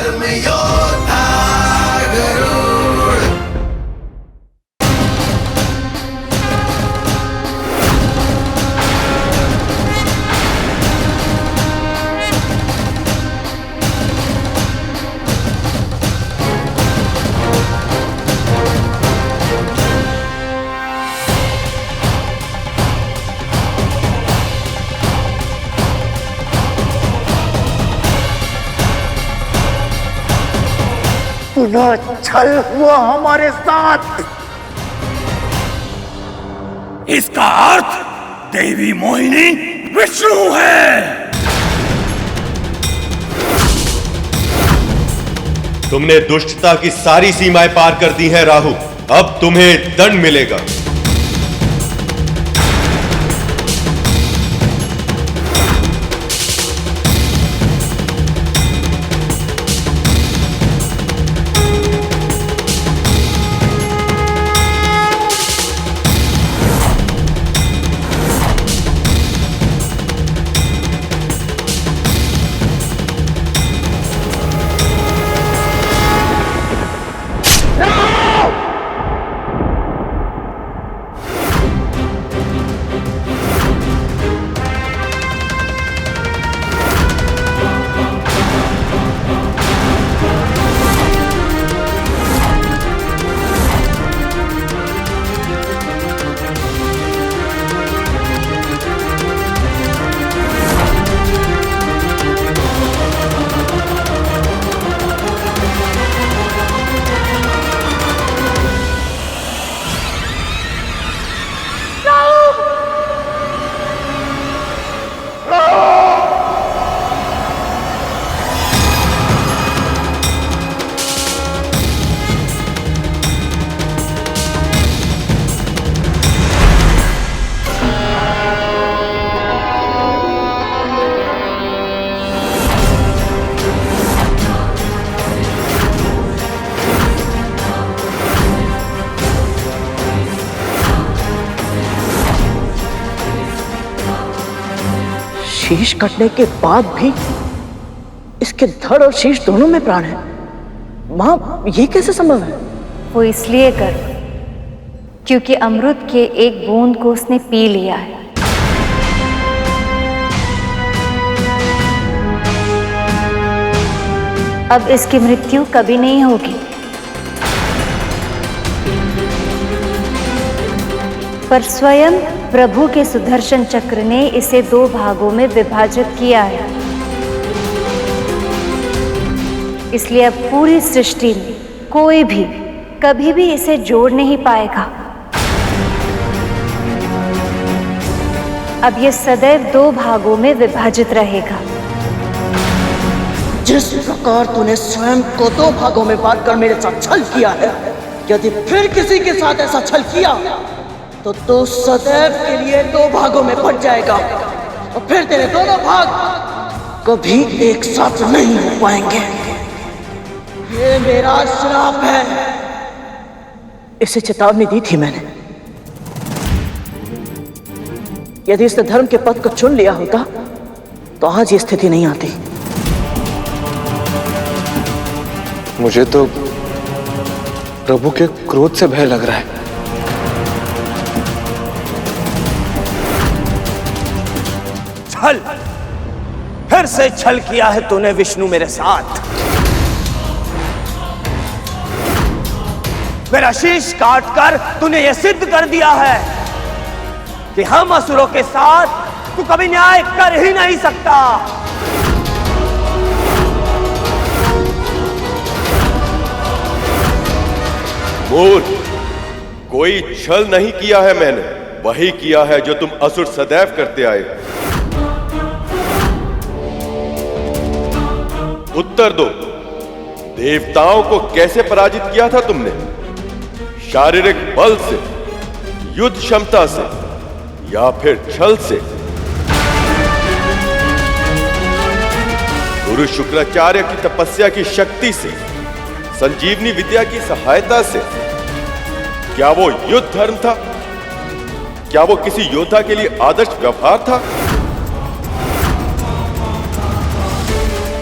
धर्मयोद्धा गरुड़। पुनः छल हुआ हमारे साथ। इसका अर्थ देवी मोहिनी विष्णु है। तुमने दुष्टता की सारी सीमाएं पार कर दी हैं राहु, अब तुम्हें दंड मिलेगा। शीश कटने के बाद भी इसके धड़ और शीश दोनों में प्राण है। मां, ये कैसे संभव है? वो इसलिए कर क्योंकि अमृत के एक बूंद को उसने पी लिया है। अब इसकी मृत्यु कभी नहीं होगी। पर स्वयं प्रभु के सुदर्शन चक्र ने इसे 2 भागों में विभाजित किया है। इसलिए अब पूरी सृष्टि में कोई भी कभी भी इसे जोड़ नहीं पाएगा। अब ये सदैव 2 भागों में विभाजित रहेगा। जिस प्रकार तूने स्वयं को 2 भागों में बांटकर मेरे साथ छल किया है, यदि फिर किसी के साथ ऐसा छल किया तो तू सदैव के लिए 2 भागों में बंट जाएगा और फिर तेरे दोनों भाग कभी एक साथ नहीं हो पाएंगे। ये मेरा श्राप है। इसे चेतावनी दी थी मैंने। यदि इसने धर्म के पथ को चुन लिया होता तो आज ये स्थिति नहीं आती। मुझे तो प्रभु के क्रोध से भय लग रहा है। छल, फिर से छल किया है तूने विष्णु मेरे साथ। मेरा शीश काटकर तूने यह सिद्ध कर दिया है कि हम असुरों के साथ तू कभी न्याय कर ही नहीं सकता। मूर्ख, कोई छल नहीं किया है मैंने, वही किया है जो तुम असुर सदैव करते आए। उत्तर दो, देवताओं को कैसे पराजित किया था तुमने? शारीरिक बल से, युद्ध क्षमता से, या फिर छल से? गुरु शुक्राचार्य की तपस्या की शक्ति से, संजीवनी विद्या की सहायता से? क्या वो युद्ध धर्म था? क्या वो किसी योद्धा के लिए आदर्श व्यवहार था?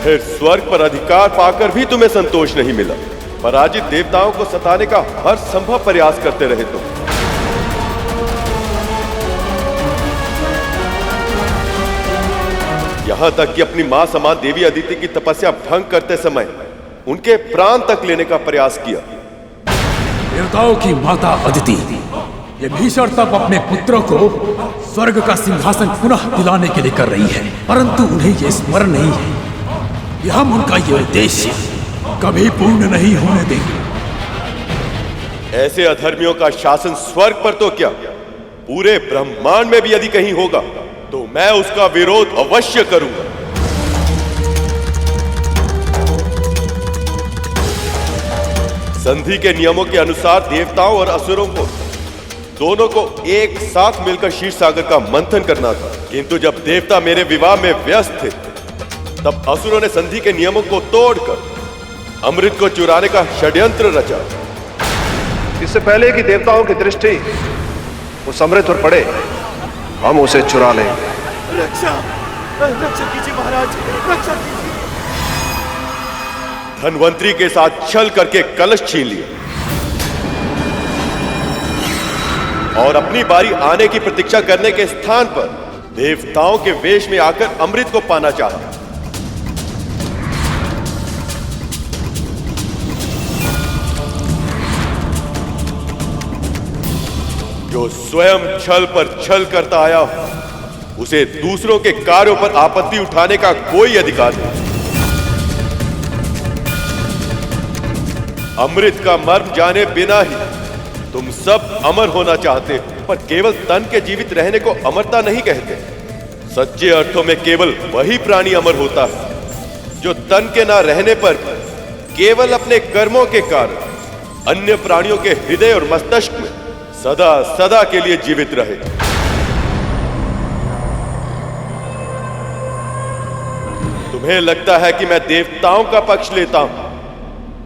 फिर स्वर्ग पर अधिकार पाकर भी तुम्हें संतोष नहीं मिला। पराजित देवताओं को सताने का हर संभव प्रयास करते रहे तुम। यहां तक कि अपनी मां समान देवी अदिति की तपस्या भंग करते समय उनके प्राण तक लेने का प्रयास किया। देवताओं की माता अदिति, ये भीषण तप अपने पुत्रों को स्वर्ग का सिंहासन पुनः दिलाने के लिए कर रही है, परंतु उन्हें यह स्मरण नहीं है कि हम उनका यह उद्देश्य कभी पूर्ण नहीं होने देंगे। ऐसे अधर्मियों का शासन स्वर्ग पर तो क्या, पूरे ब्रह्मांड में भी यदि कहीं होगा तो मैं उसका विरोध अवश्य करूंगा। संधि के नियमों के अनुसार देवताओं और असुरों को दोनों को एक साथ मिलकर क्षीर सागर का मंथन करना था, किंतु जब देवता मेरे विवाह में व्यस्त थे तब असुरों ने संधि के नियमों को तोड़कर अमृत को चुराने का षड्यंत्र रचा। इससे पहले कि देवताओं की दृष्टि उस अमृत पर पड़े, हम उसे चुरा लें। रक्षा कीजिए महाराज, रक्षा कीजिए। धनवंतरी के साथ छल करके कलश छीन लिया और अपनी बारी आने की प्रतीक्षा करने के स्थान पर देवताओं के वेश में आकर अमृत को पाना चाहा। जो स्वयं छल पर छल करता आया हो, उसे दूसरों के कार्यों पर आपत्ति उठाने का कोई अधिकार नहीं। अमृत का मर्म जाने बिना ही तुम सब अमर होना चाहते हो, पर केवल तन के जीवित रहने को अमरता नहीं कहते। सच्चे अर्थों में केवल वही प्राणी अमर होता है जो तन के ना रहने पर केवल अपने कर्मों के कारण अन्य प्राणियों के हृदय और मस्तिष्क में सदा सदा के लिए जीवित रहे। तुम्हें लगता है कि मैं देवताओं का पक्ष लेता हूं,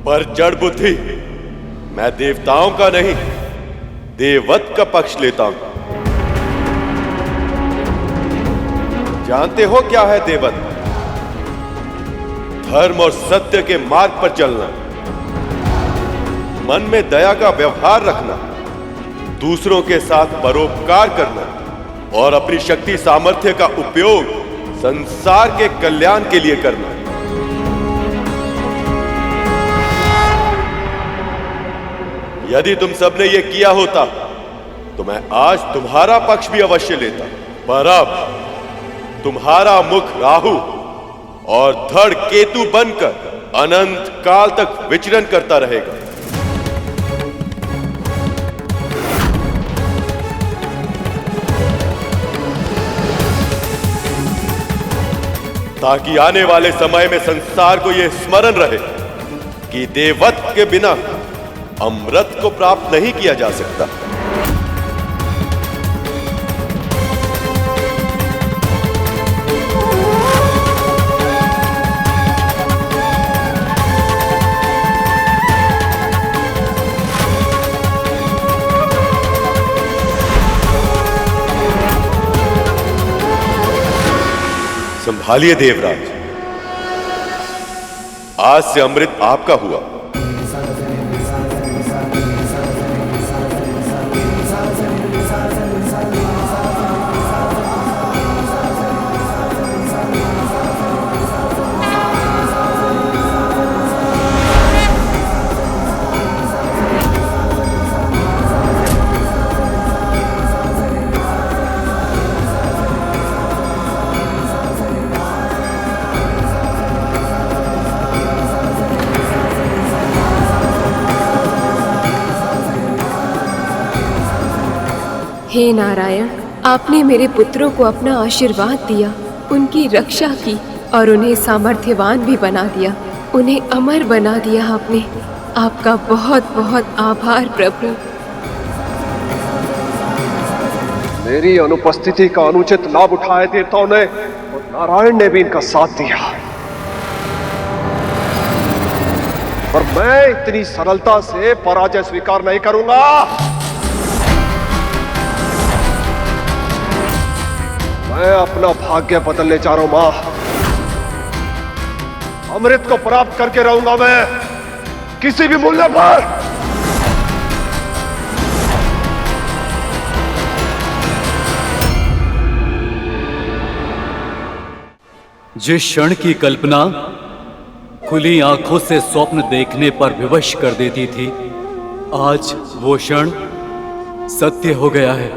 पर जड़ बुद्धि, मैं देवताओं का नहीं देववत का पक्ष लेता हूं। जानते हो क्या है देववत? धर्म और सत्य के मार्ग पर चलना, मन में दया का व्यवहार रखना, दूसरों के साथ परोपकार करना और अपनी शक्ति सामर्थ्य का उपयोग संसार के कल्याण के लिए करना। यदि तुम सबने ये किया होता तो मैं आज तुम्हारा पक्ष भी अवश्य लेता, पर अब तुम्हारा मुख राहु और धड़ केतु बनकर अनंत काल तक विचरण करता रहेगा। ताकि आने वाले समय में संसार को यह स्मरण रहे कि देववत के बिना अमृत को प्राप्त नहीं किया जा सकता। संभालिए देवराज, आज से अमृत आपका हुआ। हे नारायण, आपने मेरे पुत्रों को अपना आशीर्वाद दिया, उनकी रक्षा की और उन्हें सामर्थ्यवान भी बना दिया, उन्हें अमर बना दिया आपने। आपका बहुत बहुत आभार प्रभु। मेरी अनुपस्थिति का अनुचित लाभ उठाए देवताओं ने और नारायण ने भी इनका साथ दिया, पर मैं इतनी सरलता से पराजय स्वीकार नहीं करूंगा। मैं अपना भाग्य बदलने जा रहा हूं मां। अमृत को प्राप्त करके रहूंगा मैं, किसी भी मूल्य पर। जिस क्षण की कल्पना खुली आंखों से स्वप्न देखने पर विवश कर देती थी, आज वो क्षण सत्य हो गया है।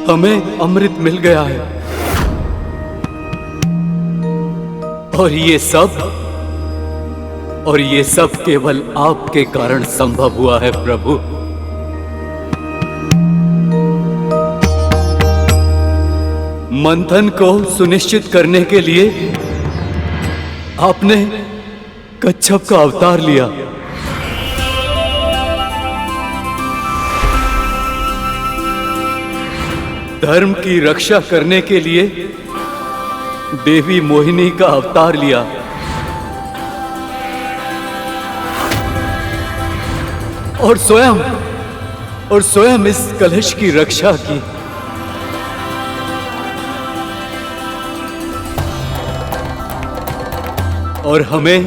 हमें अमृत मिल गया है, और ये सब केवल आपके कारण संभव हुआ है प्रभु। मंथन को सुनिश्चित करने के लिए आपने कच्छप का अवतार लिया। धर्म की रक्षा करने के लिए देवी मोहिनी का अवतार लिया। और स्वयं इस कलश की रक्षा की। और हमें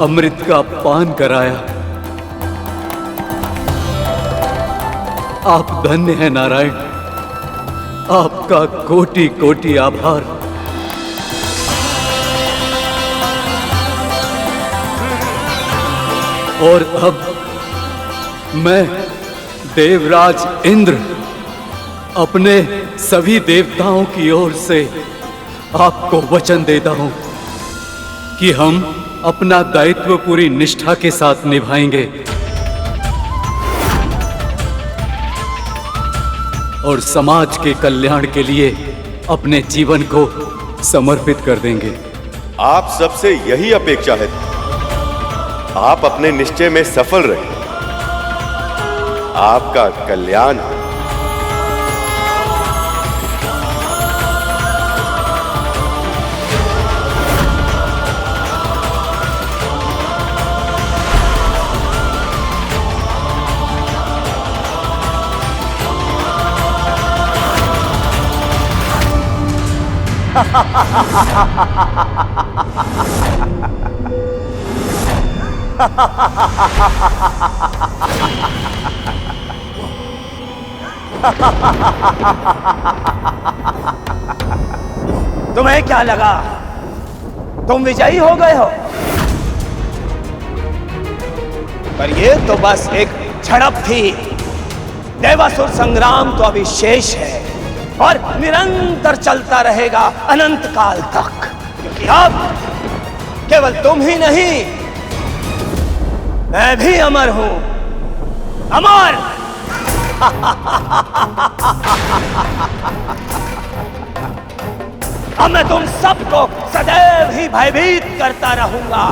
अमृत का पान कराया। आप धन्य हैं नारायण, आपका कोटि कोटि आभार। और अब मैं देवराज इंद्र अपने सभी देवताओं की ओर से आपको वचन देता हूं कि हम अपना दायित्व पूरी निष्ठा के साथ निभाएंगे और समाज के कल्याण के लिए अपने जीवन को समर्पित कर देंगे। आप सबसे यही अपेक्षा है। आप अपने निश्चय में सफल रहे। आपका कल्याण हो। तुम्हें क्या लगा तुम विजयी हो गए हो? पर ये तो बस एक झड़प थी। देवासुर संग्राम तो अभी शेष है और निरंतर चलता रहेगा अनंत काल तक, क्योंकि अब केवल तुम ही नहीं, मैं भी अमर हूं। अमर। अब मैं तुम सबको सदैव ही भयभीत करता रहूंगा।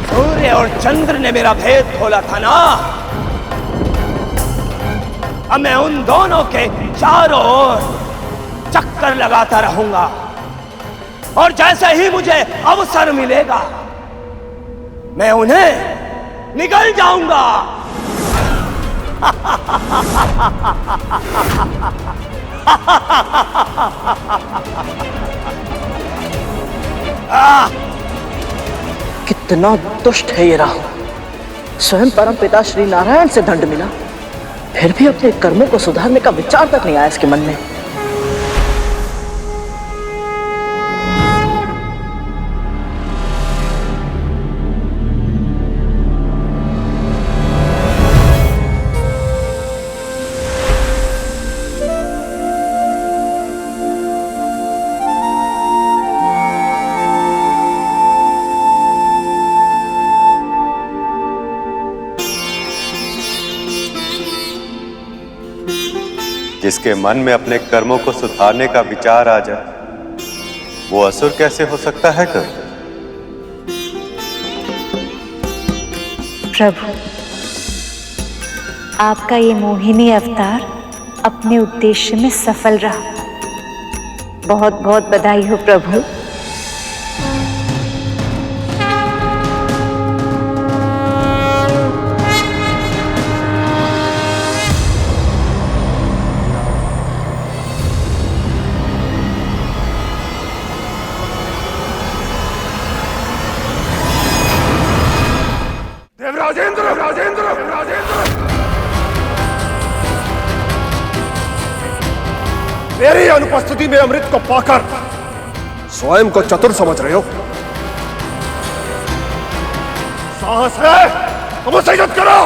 सूर्य और चंद्र ने मेरा भेद खोला था ना, अब मैं उन दोनों के चारों ओर चक्कर लगाता रहूंगा और जैसे ही मुझे अवसर मिलेगा मैं उन्हें निगल जाऊंगा। कितना दुष्ट है ये राहु। स्वयं परम पिता श्री नारायण से दंड मिला, फिर भी अपने कर्मों को सुधारने का विचार तक नहीं आया इसके मन में। जिसके मन में अपने कर्मों को सुधारने का विचार आ जाए, वो असुर कैसे हो सकता है कभी? प्रभु, आपका ये मोहिनी अवतार अपने उद्देश्य में सफल रहा। बहुत बहुत बधाई हो प्रभु। मेरी अनुपस्थिति में अमृत को पाकर स्वयं को चतुर समझ रहे हो? साहस है तो मुझसे युद्ध करो।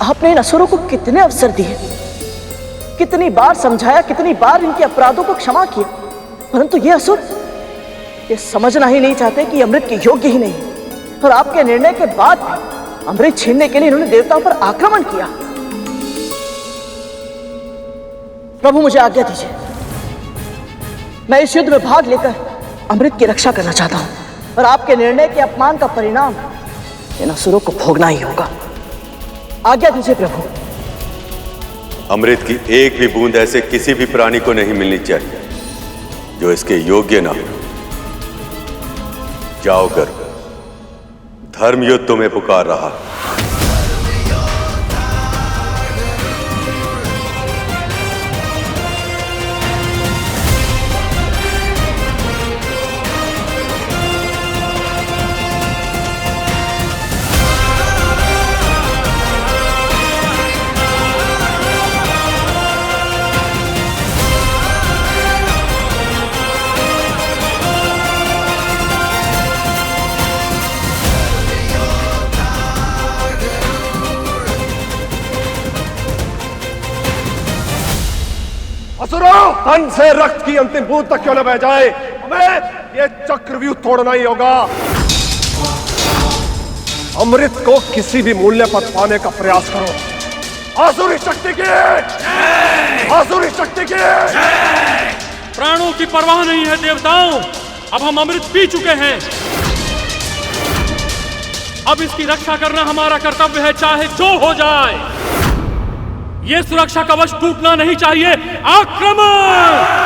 आपने इन असुरों को कितने अवसर दिए, कितनी बार समझाया, कितनी बार इनके अपराधों को क्षमा किया, परंतु ये असुर ये समझना ही नहीं चाहते कि अमृत के योग्य ही नहीं। और आपके निर्णय के बाद अमृत छीनने के लिए इन्होंने देवताओं पर आक्रमण किया। प्रभु मुझे आज्ञा दीजिए, मैं इस युद्ध में भाग लेकर अमृत की रक्षा करना चाहता हूं, और आपके निर्णय के अपमान का परिणाम इन असुरों को भोगना ही होगा। आज्ञा दीजिए प्रभु। अमृत की एक भी बूंद ऐसे किसी भी प्राणी को नहीं मिलनी चाहिए जो इसके योग्य ना हो। जाओ कर, धर्म युद्ध तुम्हें पुकार रहा। असुरों, तन से रक्त की अंतिम बूंद तक क्यों न बह जाए, हमें ये चक्रव्यूह तोड़ना ही होगा। अमृत को किसी भी मूल्य पर पाने का प्रयास करो। आसुरी शक्ति की, आसुरी शक्ति की। प्राणों की परवाह नहीं है देवताओं, अब हम अमृत पी चुके हैं। अब इसकी रक्षा करना हमारा कर्तव्य है, चाहे जो हो जाए। ये सुरक्षा कवच टूटना नहीं चाहिए। आक्रमण!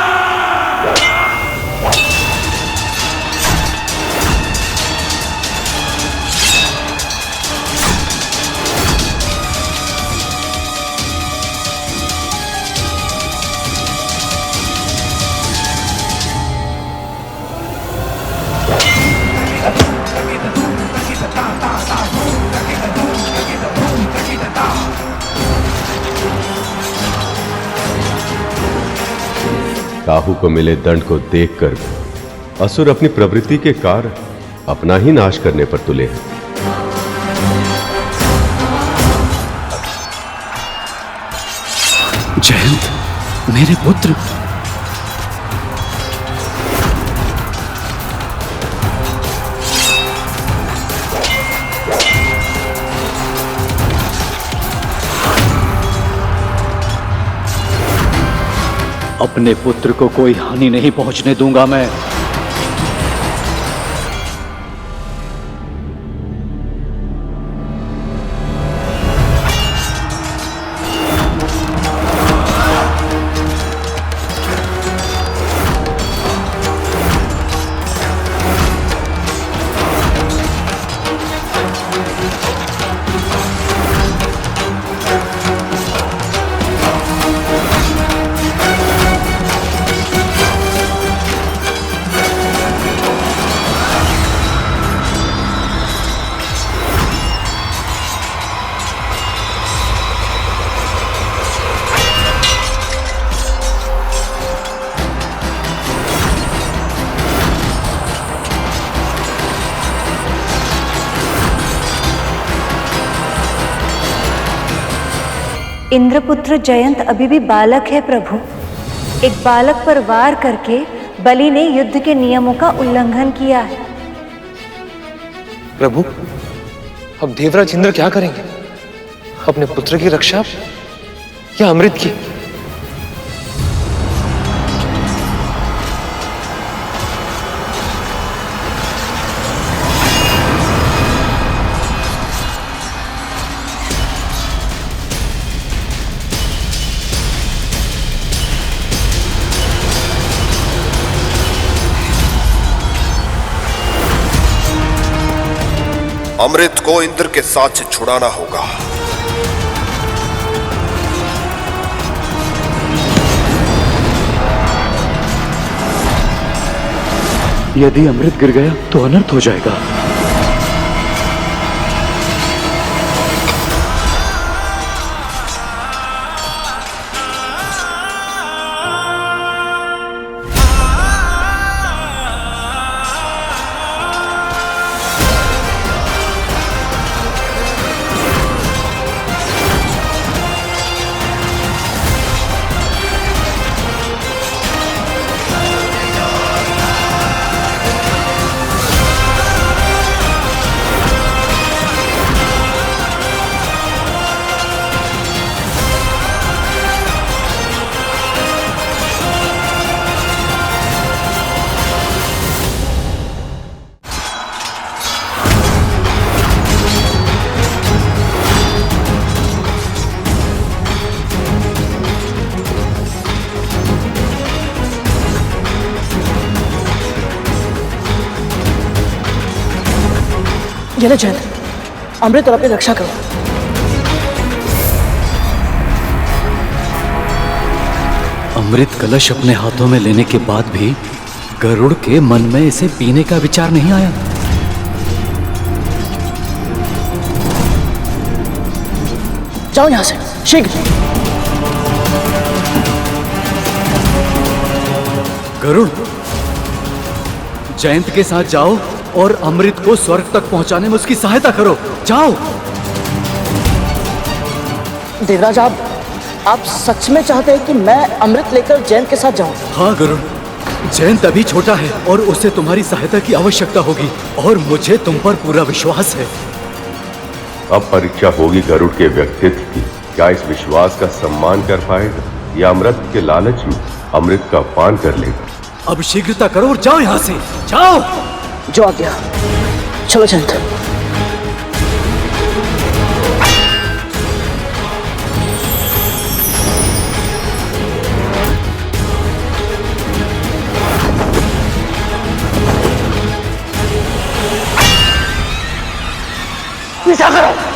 काहू को मिले दंड को देखकर असुर अपनी प्रवृत्ति के कारण अपना ही नाश करने पर तुले हैं। जयंत, मेरे पुत्र, अपने पुत्र को कोई हानि नहीं पहुंचने दूंगा मैं। इंद्रपुत्र जयंत अभी भी बालक है प्रभु। एक बालक पर वार करके बलि ने युद्ध के नियमों का उल्लंघन किया है। प्रभु, अब देवराज इंद्र क्या करेंगे? अपने पुत्र की रक्षा या अमृत की? अमृत को इंद्र के साथ से छुड़ाना होगा। यदि अमृत गिर गया तो अनर्थ हो जाएगा। ये ले जैन, अमृत और अपनी रक्षा करो। अमृत कलश अपने हाथों में लेने के बाद भी गरुड़ के मन में इसे पीने का विचार नहीं आया। जाओ यहां से शीघ्र। गरुड़, जयंत के साथ जाओ और अमृत को स्वर्ग तक पहुंचाने में उसकी सहायता करो। जाओ। देवराज, आप सच में चाहते हैं कि मैं अमृत लेकर जयंत के साथ जाऊं? हाँ गरुड़, जयंत अभी छोटा है और उसे तुम्हारी सहायता की आवश्यकता होगी और मुझे तुम पर पूरा विश्वास है। अब परीक्षा होगी गरुड़ के व्यक्तित्व की। क्या इस विश्वास का सम्मान कर पाएगा या अमृत के लालच में अमृत का पान कर लेगा? अब शीघ्रता करो और जाओ यहां से, जाओ। जो आ गया, चलो जयंत। पीछा करो।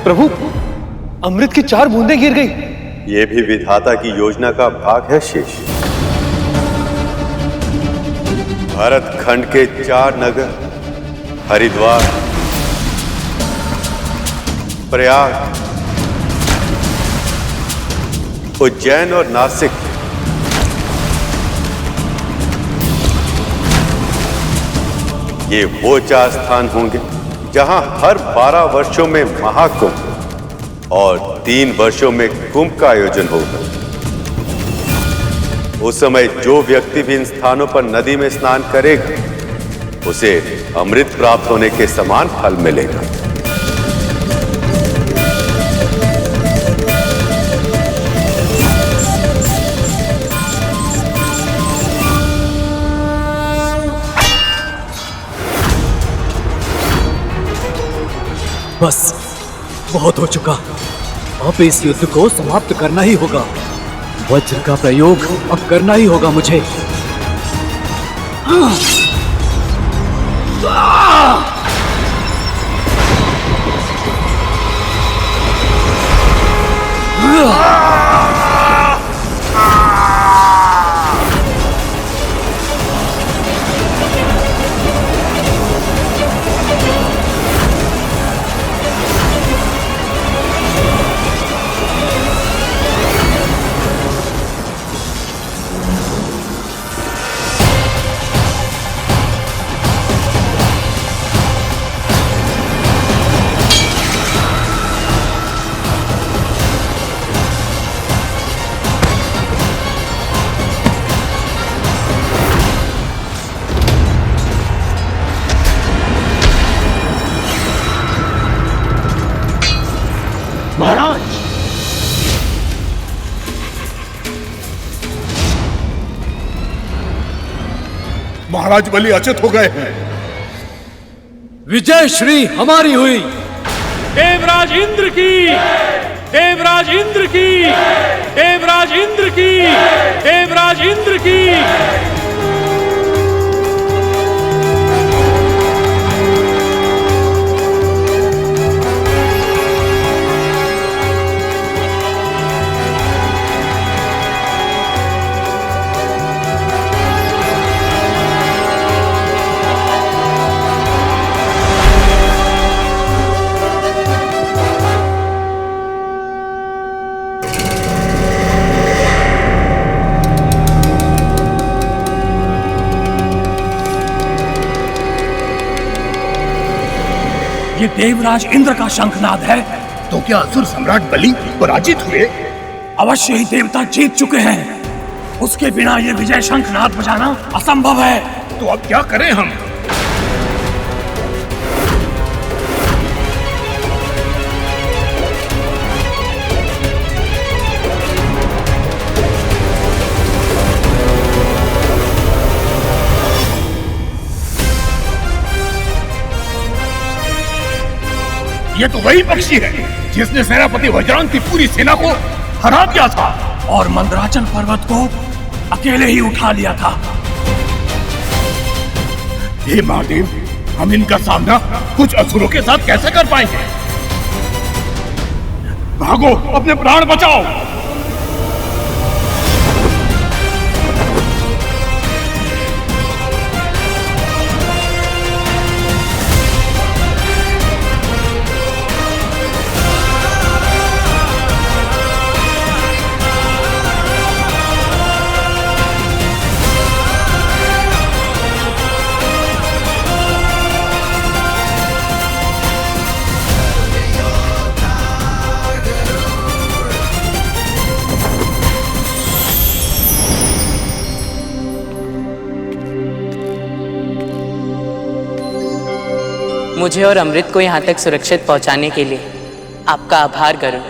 प्रभु, अमृत की 4 बूंदें गिर गई। ये भी विधाता की योजना का भाग है शेष। भारत खंड के 4 नगर हरिद्वार, प्रयाग, उज्जैन और नासिक ये वो 4 स्थान होंगे जहां हर 12 वर्षों में महाकुंभ और 3 वर्षों में कुंभ का आयोजन होगा। उस समय जो व्यक्ति भी इन स्थानों पर नदी में स्नान करेगा उसे अमृत प्राप्त होने के समान फल मिलेगा। बस बहुत हो चुका। अब इस युद्ध को समाप्त करना ही होगा। वज्र का प्रयोग अब करना ही होगा मुझे। महाराज बलि अचित हो गए हैं। विजय श्री हमारी हुई। देवराज इंद्र की, देवराज इंद्र की, देवराज इंद्र की, देवराज इंद्र की। ये देवराज इंद्र का शंखनाद है। तो क्या असुर सम्राट बलि पराजित हुए? अवश्य ही देवता जीत चुके हैं। उसके बिना ये विजय शंखनाद बजाना असंभव है। तो अब क्या करें हम? ये तो वही पक्षी है जिसने सेनापति वज्रांग की पूरी सेना को हरा दिया था और मंदराचल पर्वत को अकेले ही उठा लिया था। हे महादेव, हम इनका सामना कुछ असुरों के साथ कैसे कर पाएंगे? भागो, अपने प्राण बचाओ। मुझे और अमृत को यहाँ तक सुरक्षित पहुँचाने के लिए आपका आभार करूँ।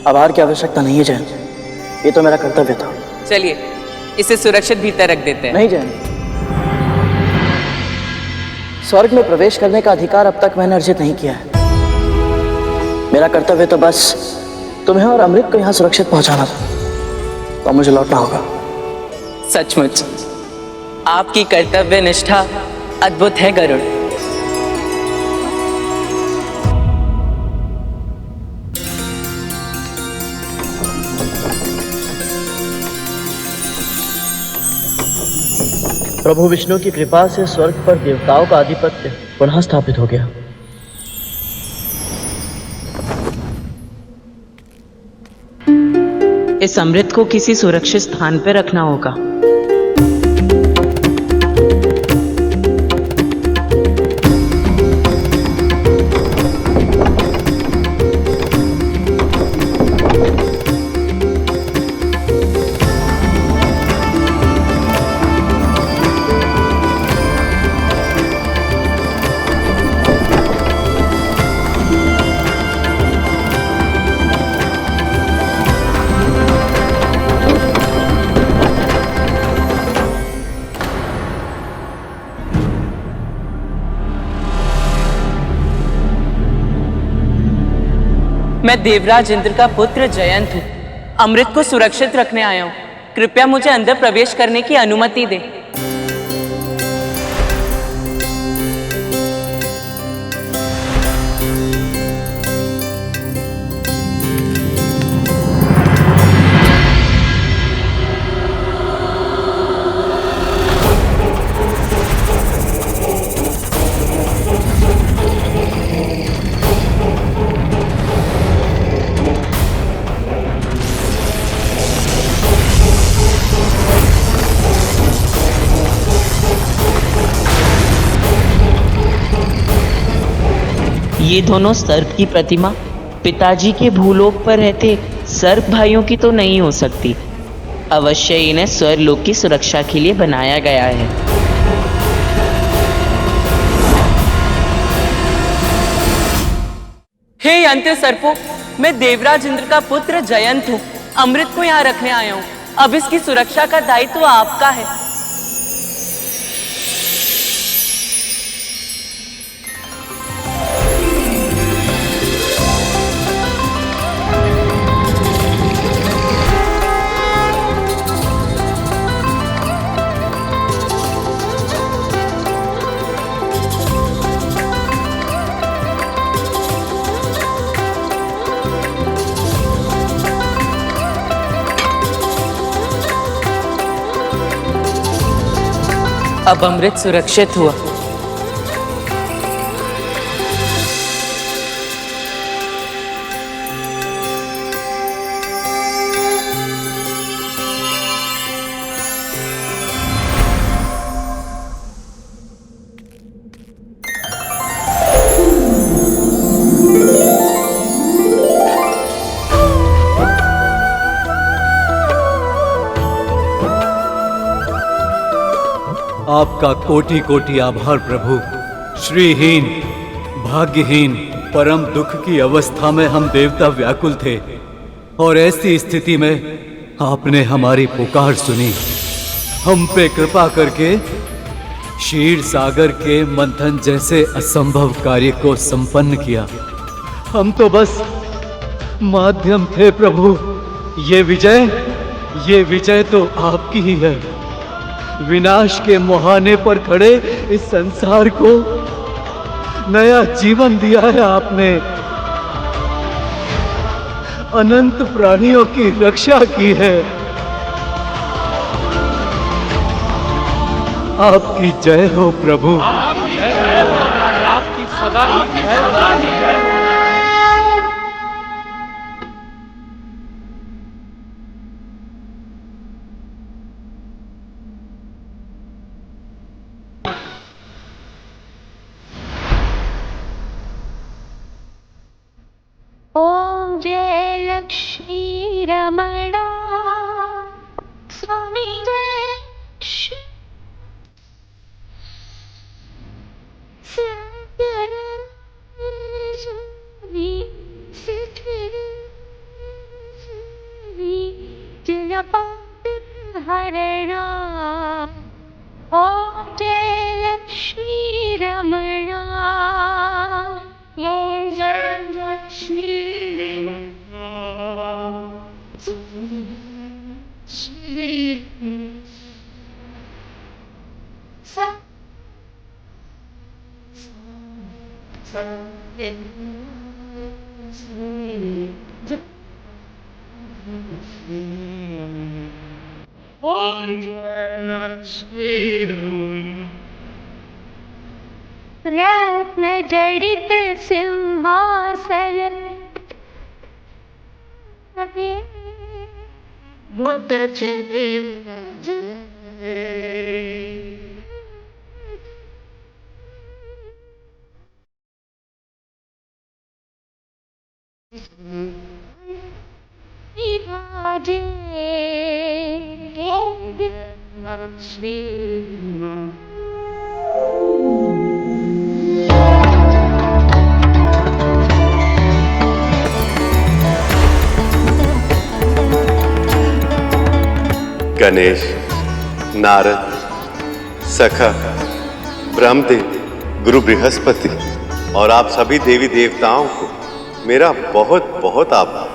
आभार की आवश्यकता नहीं है जैन, ये तो मेरा कर्तव्य था। चलिए इसे सुरक्षित भीतर रख देते हैं। नहीं जैन, स्वर्ग में प्रवेश करने का अधिकार अब तक मैंने अर्जित नहीं किया है। मेरा कर्तव्य तो बस तुम्हें और अमृत को यहाँ सुरक्षित पहुँचाना था, तो मुझे लौटना होगा। सचमुच आपकी कर्तव्य निष्ठा अद्भुत है गरुड़। प्रभु विष्णु की कृपा से स्वर्ग पर देवताओं का आधिपत्य पुनः स्थापित हो गया। इस अमृत को किसी सुरक्षित स्थान पर रखना होगा। मैं देवराज इंद्र का पुत्र जयंत हूँ। अमृत को सुरक्षित रखने आया हूँ। कृपया मुझे अंदर प्रवेश करने की अनुमति दें। ये दोनों सर्प की प्रतिमा पिताजी के भूलोक पर रहते सर्प भाइयों की तो नहीं हो सकती। अवश्य इन्हें स्वर्लोक की सुरक्षा के लिए बनाया गया है। हे यंत्र सर्पों, मैं देवराज इंद्र का पुत्र जयंत हूँ। अमृत को यहाँ रखने आया हूँ। अब इसकी सुरक्षा का दायित्व आपका है। अब अमृत सुरक्षित हुआ। आपका कोटि कोटि आभार प्रभु। श्रीहीन, भाग्यहीन, परम दुख की अवस्था में हम देवता व्याकुल थे और ऐसी स्थिति में आपने हमारी पुकार सुनी। हम पे कृपा करके क्षीर सागर के मंथन जैसे असंभव कार्य को संपन्न किया। हम तो बस माध्यम थे प्रभु। ये विजय तो आपकी ही है। विनाश के मुहाने पर खड़े इस संसार को नया जीवन दिया है आपने। अनंत प्राणियों की रक्षा की है। आपकी जय हो प्रभु। आपकी सदा ही जय। ओम जय लक्ष्मी रमणा स्वामी जय हरणा। ओम जय लक्ष्मी रमणा रत्न जड़ित सिंहासन मुद गणेश, नारद, सखा, ब्रह्मदेव, गुरु बृहस्पति और आप सभी देवी देवताओं को मेरा बहुत बहुत आभार।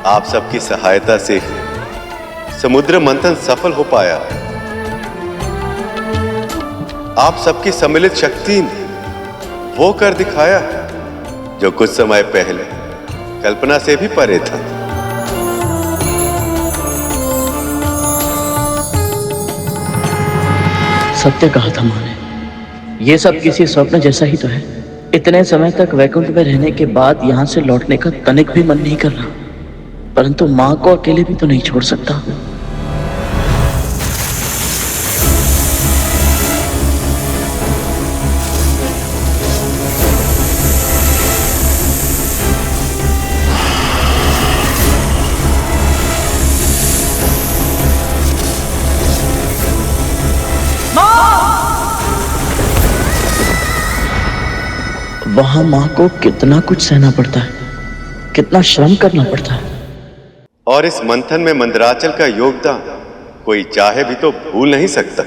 आप सबकी सहायता से समुद्र मंथन सफल हो पाया। आप सबकी सम्मिलित शक्ति ने वो कर दिखाया जो कुछ समय पहले कल्पना से भी परे था। सत्य कहा था माँ ने, ये सब किसी स्वप्न जैसा ही तो है। इतने समय तक वैकुंठ में रहने के बाद यहाँ से लौटने का तनिक भी मन नहीं कर रहा, परंतु माँ को अकेले भी तो नहीं छोड़ सकता। वहां माँ को कितना कुछ सहना पड़ता है, कितना श्रम करना पड़ता है। और इस मंथन में मंदराचल का योगदान कोई चाहे भी तो भूल नहीं सकता।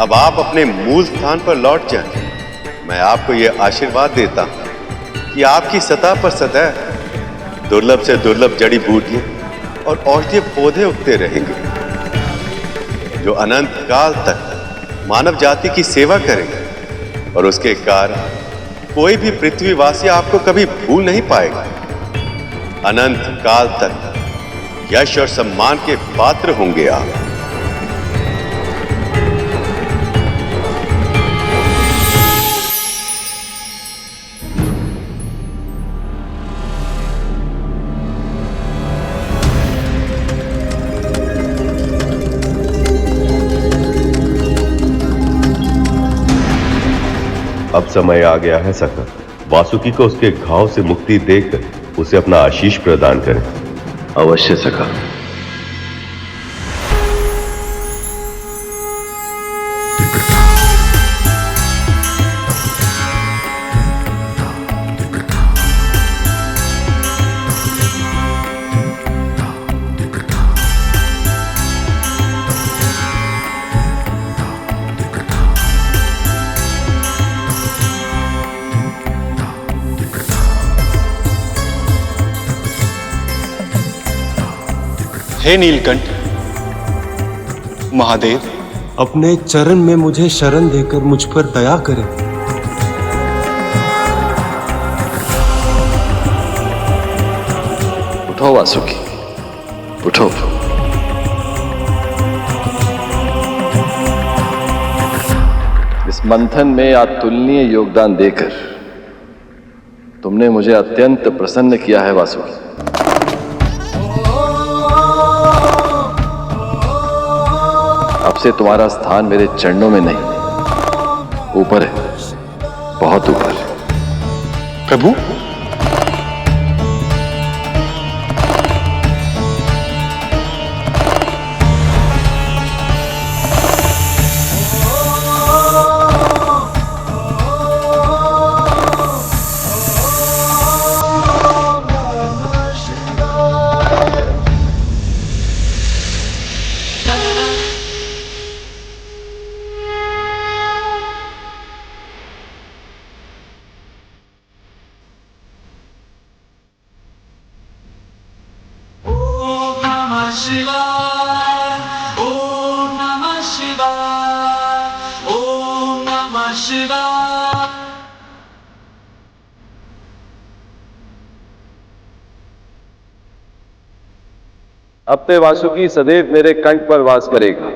अब आप अपने मूल स्थान पर लौट जाएं। मैं आपको यह आशीर्वाद देता हूं कि आपकी सतह पर सदैव दुर्लभ से दुर्लभ जड़ी बूटियां और औषधीय पौधे उगते रहेंगे, जो अनंत काल तक मानव जाति की सेवा करेंगे और उसके कारण कोई भी पृथ्वीवासी आपको कभी भूल नहीं पाएगा। अनंत काल तक यश और सम्मान के पात्र होंगे आप। अब समय आ गया है सखा, वासुकी को उसके घाव से मुक्ति देकर उसे अपना आशीष प्रदान करें। अवश्य सखा। हे नीलकंठ महादेव, अपने चरण में मुझे शरण देकर मुझ पर दया करें। उठो वासुकी, उठो। इस मंथन में अतुलनीय योगदान देकर तुमने मुझे अत्यंत प्रसन्न किया है वासुकी। अब से तुम्हारा स्थान मेरे चरणों में नहीं, ऊपर है, बहुत ऊपर। प्रभु, अब ते वासुकी सदैव मेरे कंठ पर वास करेगा।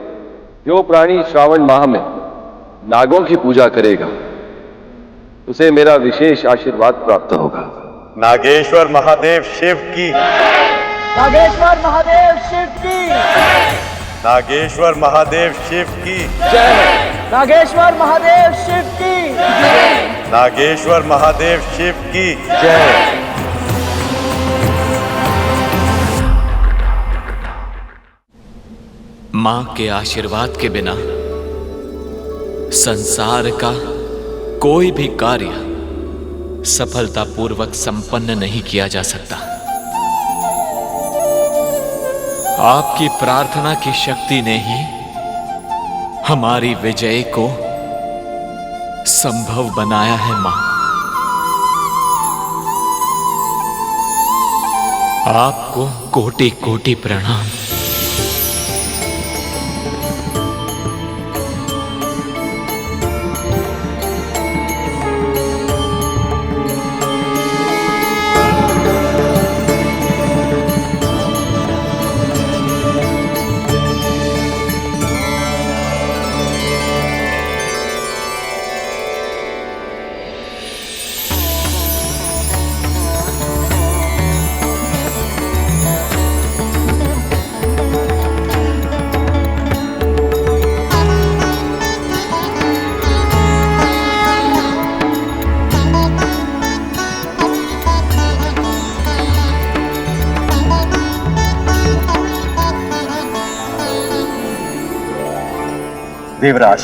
जो प्राणी श्रावण माह में नागों की पूजा करेगा उसे मेरा विशेष आशीर्वाद प्राप्त होगा। नागेश्वर महादेव शिव की। नागेश्वर महादेव शिव की। नागेश्वर महादेव शिव की जय। नागेश्वर महादेव शिव की जय। नागेश्वर महादेव शिव की जय। मां के आशीर्वाद के बिना संसार का कोई भी कार्य सफलतापूर्वक संपन्न नहीं किया जा सकता। आपकी प्रार्थना की शक्ति ने ही हमारी विजय को संभव बनाया है मां। आपको कोटि कोटि प्रणाम। देवराज,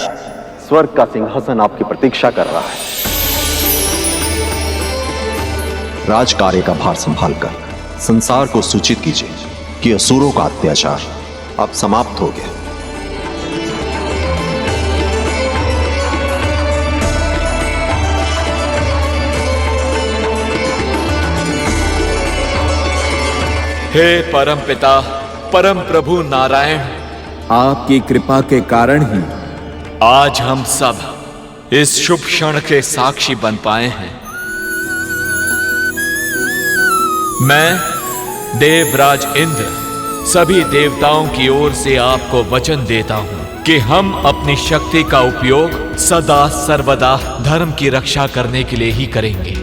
स्वर्ग का सिंहासन आपकी प्रतीक्षा कर रहा है। राज कार्य का भार संभालकर संसार को सूचित कीजिए कि असुरों का अत्याचार अब समाप्त हो गया। हे परमपिता परम प्रभु नारायण, आपकी कृपा के कारण ही आज हम सब इस शुभ क्षण के साक्षी बन पाए हैं। मैं देवराज इंद्र सभी देवताओं की ओर से आपको वचन देता हूं कि हम अपनी शक्ति का उपयोग सदा सर्वदा धर्म की रक्षा करने के लिए ही करेंगे।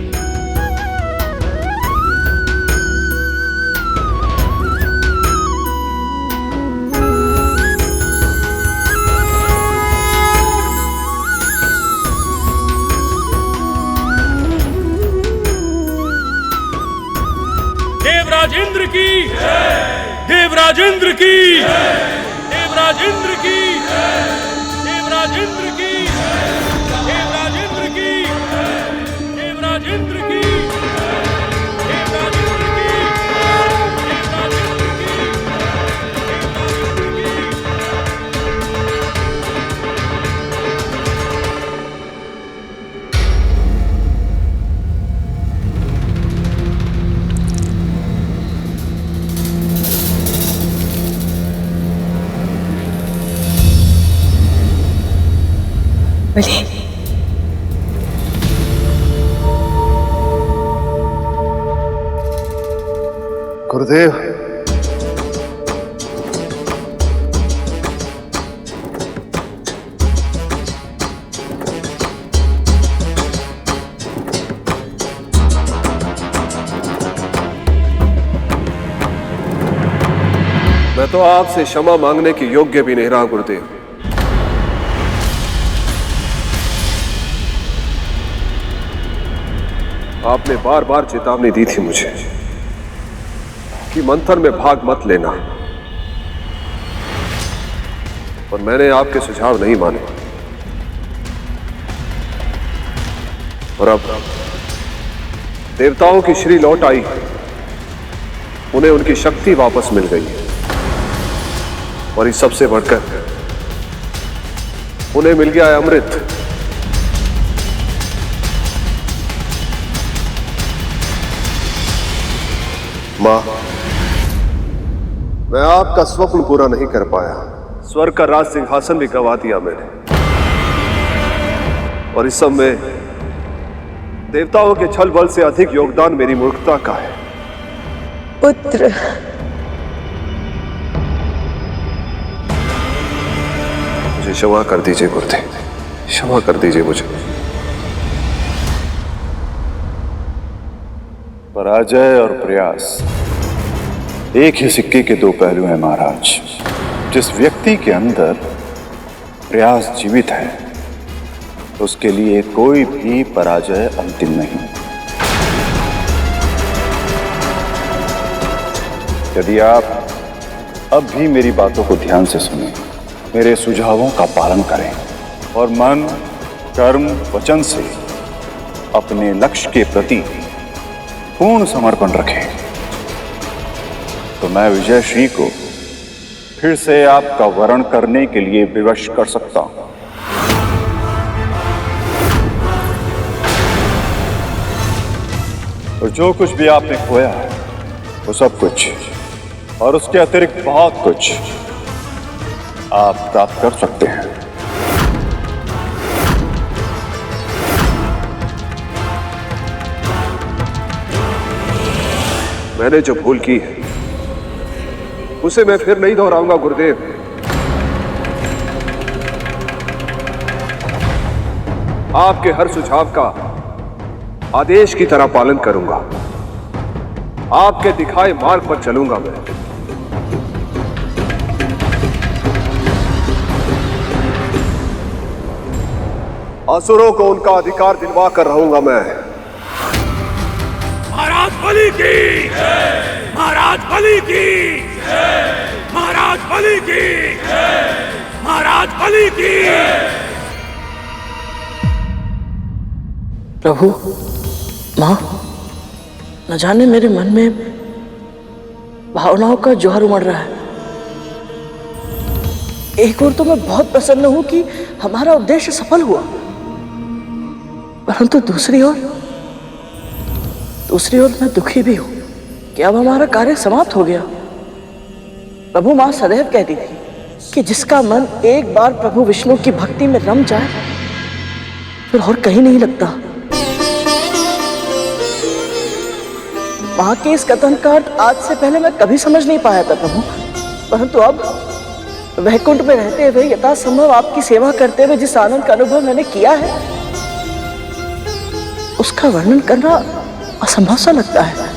देवराज इंद्र की, देवराज इंद्र की, देवराज इंद्र की, देवराज इंद्र की, देवराज इंद्र की, देवराज इंद्र की, देवराज इंद्र की, देवराज इंद्र की। गुरुदेव, मैं तो आपसे क्षमा मांगने के योग्य भी नहीं रहा गुरुदेव। आपने बार बार चेतावनी दी थी मुझे कि मंथन में भाग मत लेना, और मैंने आपके सुझाव नहीं माने। और अब देवताओं की श्री लौट आई, उन्हें उनकी शक्ति वापस मिल गई, और इस सबसे बढ़कर उन्हें मिल गया है अमृत। मां, मैं आपका स्वप्न पूरा नहीं कर पाया। स्वर्ग का राज सिंहासन भी गंवा दिया मैंने, और इस सब में देवताओं के छल बल से अधिक योगदान मेरी मूर्खता का है। पुत्र, मुझे क्षमा कर दीजिए गुरुदेव, क्षमा कर दीजिए मुझे। पराजय और प्रयास एक ही सिक्के के दो पहलू हैं महाराज। जिस व्यक्ति के अंदर प्रयास जीवित है, उसके लिए कोई भी पराजय अंतिम नहीं। यदि आप अब भी मेरी बातों को ध्यान से सुनें, मेरे सुझावों का पालन करें और मन, कर्म, वचन से अपने लक्ष्य के प्रति पूर्ण समर्पण रखें, तो मैं विजयश्री को फिर से आपका वरण करने के लिए विवश कर सकता हूं। और जो कुछ भी आपने खोया है, वो सब कुछ और उसके अतिरिक्त बहुत कुछ आप प्राप्त कर सकते हैं। मैंने जो भूल की है उसे मैं फिर नहीं दोहराऊंगा गुरुदेव। आपके हर सुझाव का आदेश की तरह पालन करूंगा, आपके दिखाए मार्ग पर चलूंगा मैं। असुरों को उनका अधिकार दिलवा कर रहूंगा मैं। महाराज बलि की, महाराज बलि की, महाराज बलि की, महाराज बलि की। प्रभु, मां, न जाने मेरे मन में भावनाओं का ज्वार उमड़ रहा है। एक ओर तो मैं बहुत प्रसन्न हूं कि हमारा उद्देश्य सफल हुआ, परंतु दूसरी ओर मैं दुखी भी हूं कि अब हमारा कार्य समाप्त हो गया। प्रभु, मां सदैव कहती थी कि जिसका मन एक बार प्रभु विष्णु की भक्ति में रम जाए फिर और कहीं नहीं लगता। माँ के इस कथन का अर्थ आज से पहले मैं कभी समझ नहीं पाया था प्रभु, परंतु अब वैकुंठ में रहते हुए यथासंभव आपकी सेवा करते हुए जिस आनंद का अनुभव मैंने किया है उसका वर्णन करना असंभव सा लगता है।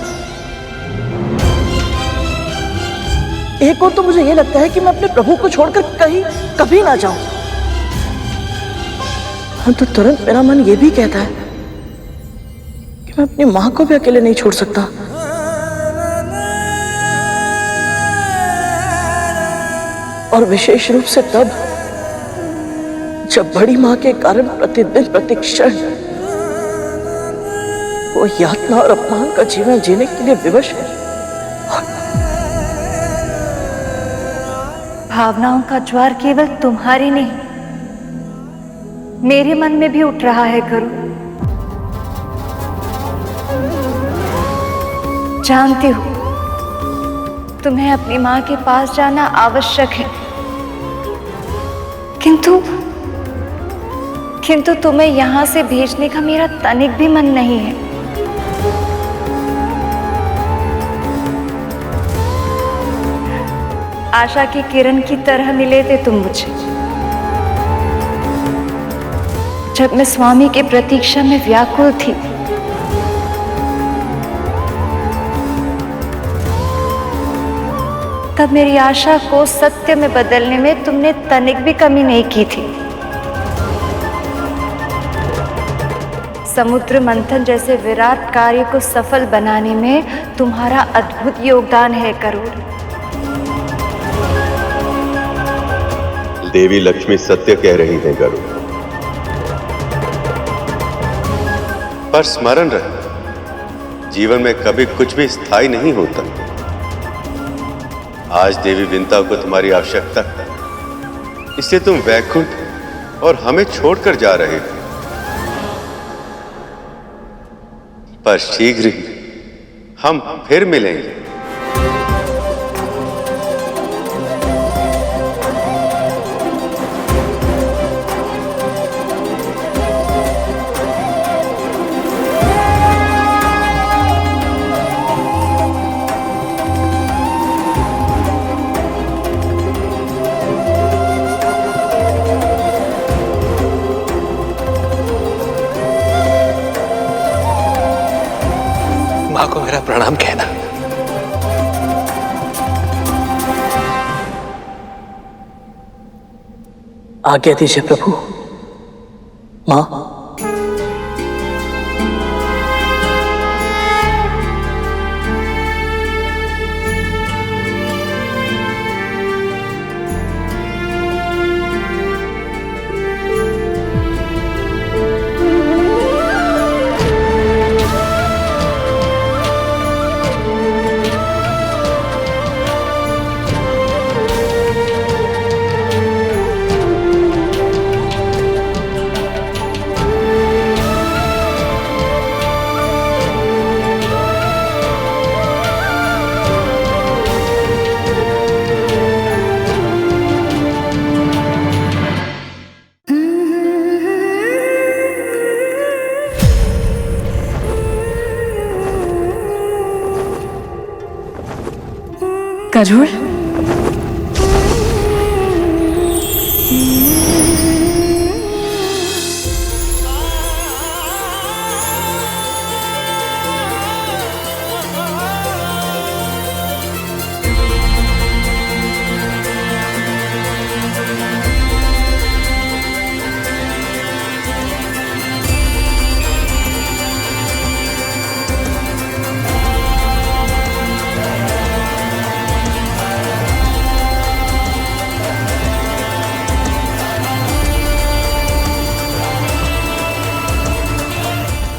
एक और तो मुझे यह लगता है कि मैं अपने प्रभु को छोड़कर कहीं कभी ना जाऊं, परंतु तुरंत मेरा मन यह भी कहता है कि मैं अपनी मां को भी अकेले नहीं छोड़ सकता। और विशेष रूप से तब जब बड़ी मां के कारण प्रतिदिन प्रतिक्षण वो यातना और अपमान का जीवन जीने के लिए विवश है। भावनाओं का ज्वार केवल तुम्हारी नहीं, मेरे मन में भी उठ रहा है गरुड़। जानती हूं तुम्हें अपनी मां के पास जाना आवश्यक है, किंतु तुम्हें यहां से भेजने का मेरा तनिक भी मन नहीं है। आशा की किरण की तरह मिले थे तुम मुझे जब मैं स्वामी के प्रतीक्षा में व्याकुल थी। तब मेरी आशा को सत्य में बदलने में तुमने तनिक भी कमी नहीं की थी। समुद्र मंथन जैसे विराट कार्य को सफल बनाने में तुम्हारा अद्भुत योगदान है गरुड़। देवी लक्ष्मी सत्य कह रही है गरुड़, पर स्मरण रहे जीवन में कभी कुछ भी स्थायी नहीं होता। आज देवी विंता को तुम्हारी आवश्यकता है, इसलिए तुम वैकुंठ और हमें छोड़कर जा रहे थे, पर शीघ्र ही हम फिर मिलेंगे। मां को मेरा प्रणाम कहना। आज्ञा दीजिए प्रभु। मां, गरुड़,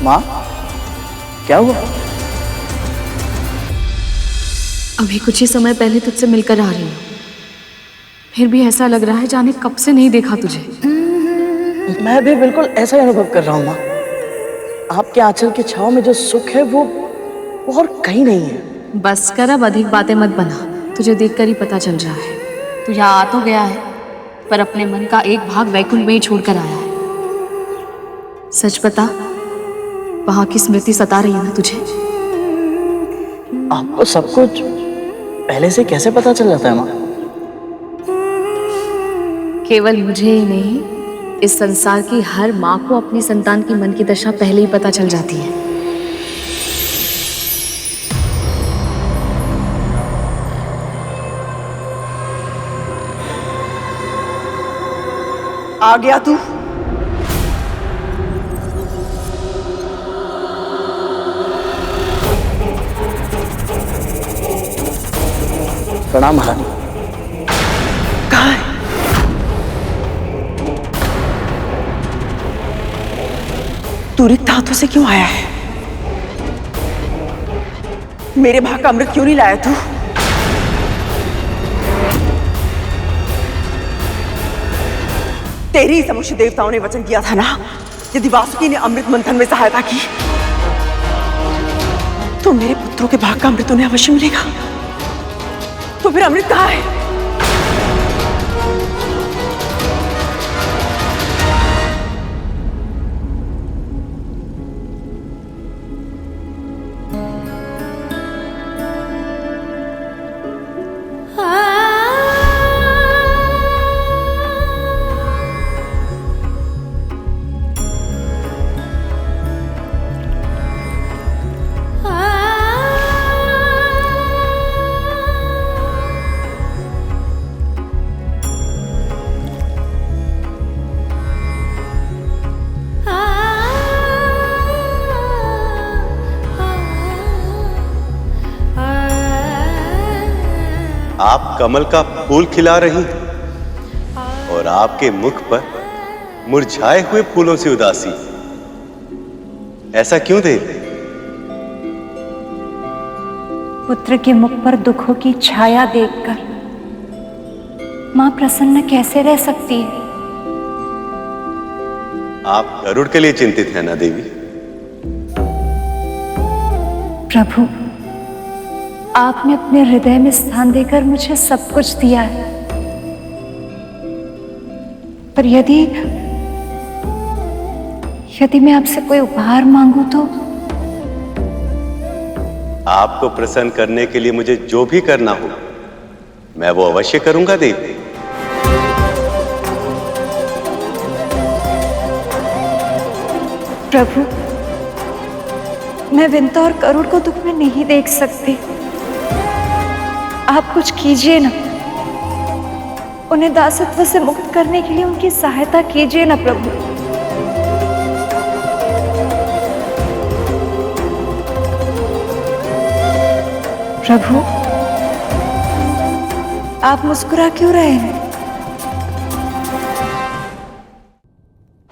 मां, क्या हुआ? अभी कुछ ही समय पहले तुझसे मिलकर आ रही हूँ, फिर भी ऐसा लग रहा है जाने कब से नहीं देखा तुझे। मैं भी बिल्कुल ऐसा ही अनुभव कर रहा हूँ मां। आपके आंचल की छाव में जो सुख है वो और कहीं नहीं है। बस कर, अब अधिक बातें मत बना, तुझे देखकर ही पता चल रहा है। तू यहाँ आ तो गया है, पर अपने मन का एक भाग वैकुंठ में ही छोड़कर आया है। सच बता, वहां की स्मृति सता रही है ना तुझे? आपको सब कुछ पहले से कैसे पता चल जाता है माँ? केवल मुझे ही नहीं, इस संसार की हर माँ को अपनी संतान की मन की दशा पहले ही पता चल जाती है। आ गया तू? प्रणाम महारानी। कहाँ है? तू रिक्त हाथों से क्यों आया है? मेरे भाग का अमृत क्यों नहीं लाया तू? तेरी समक्ष देवताओं ने वचन दिया था ना, यदि वासुकी ने अमृत मंथन में सहायता की तो मेरे पुत्रों के भाग का अमृत उन्हें अवश्य मिलेगा। तो फिर अमृत कहाँ है? आप कमल का फूल खिला रही हैं और आपके मुख पर मुरझाए हुए फूलों से उदासी। ऐसा क्यों देवी? पुत्र के मुख पर दुखों की छाया देखकर मां प्रसन्न कैसे रह सकती है? आप गरुड़ के लिए चिंतित हैं ना देवी? प्रभु, आपने अपने हृदय में स्थान देकर मुझे सब कुछ दिया है, पर यदि मैं आपसे कोई उपहार मांगू तो? आपको प्रसन्न करने के लिए मुझे जो भी करना हो मैं वो अवश्य करूंगा देवी। प्रभु, मैं विंता और करुण को दुख में नहीं देख सकती। आप कुछ कीजिए ना, उन्हें दासत्व से मुक्त करने के लिए उनकी सहायता कीजिए ना प्रभु। प्रभु, आप मुस्कुरा क्यों रहे हैं?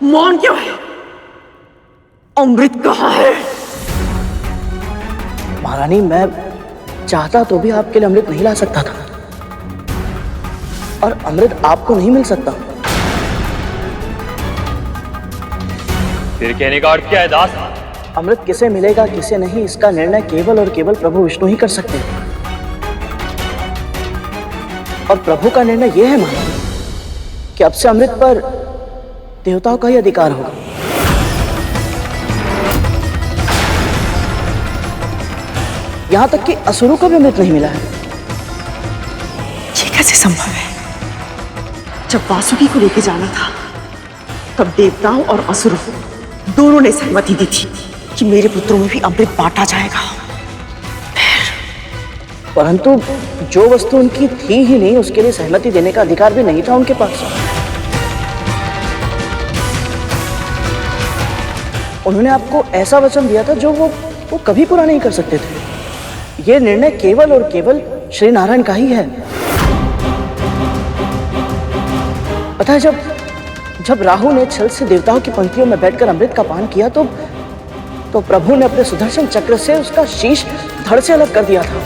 मौन क्यों है? अमृत कहाँ है? महारानी, मैं चाहता तो भी आपके लिए अमृत नहीं ला सकता था, और अमृत आपको नहीं मिल सकता। फिर कहने का अर्थ क्या है दास? अमृत किसे मिलेगा किसे नहीं, इसका निर्णय केवल और केवल प्रभु विष्णु ही कर सकते हैं। और प्रभु का निर्णय यह है महारानी कि अब से अमृत पर देवताओं का ही अधिकार होगा। यहां तक कि असुरों को भी अमृत नहीं मिला है। ये कैसे संभव है? जब वासुकी को लेके जाना था तब देवताओं और असुरों दोनों ने सहमति दी थी कि मेरे पुत्रों में भी अमृत बांटा जाएगा। परंतु जो वस्तु उनकी थी ही नहीं, उसके लिए सहमति देने का अधिकार भी नहीं था उनके पास। उन्होंने आपको ऐसा वचन दिया था जो वो कभी पूरा नहीं कर सकते थे। यह निर्णय केवल और केवल श्री नारायण का ही है। पता है, जब राहु ने छल से देवताओं की पंक्तियों में बैठकर अमृत का पान किया तो प्रभु ने अपने सुदर्शन चक्र से उसका शीश धड़ से अलग कर दिया था।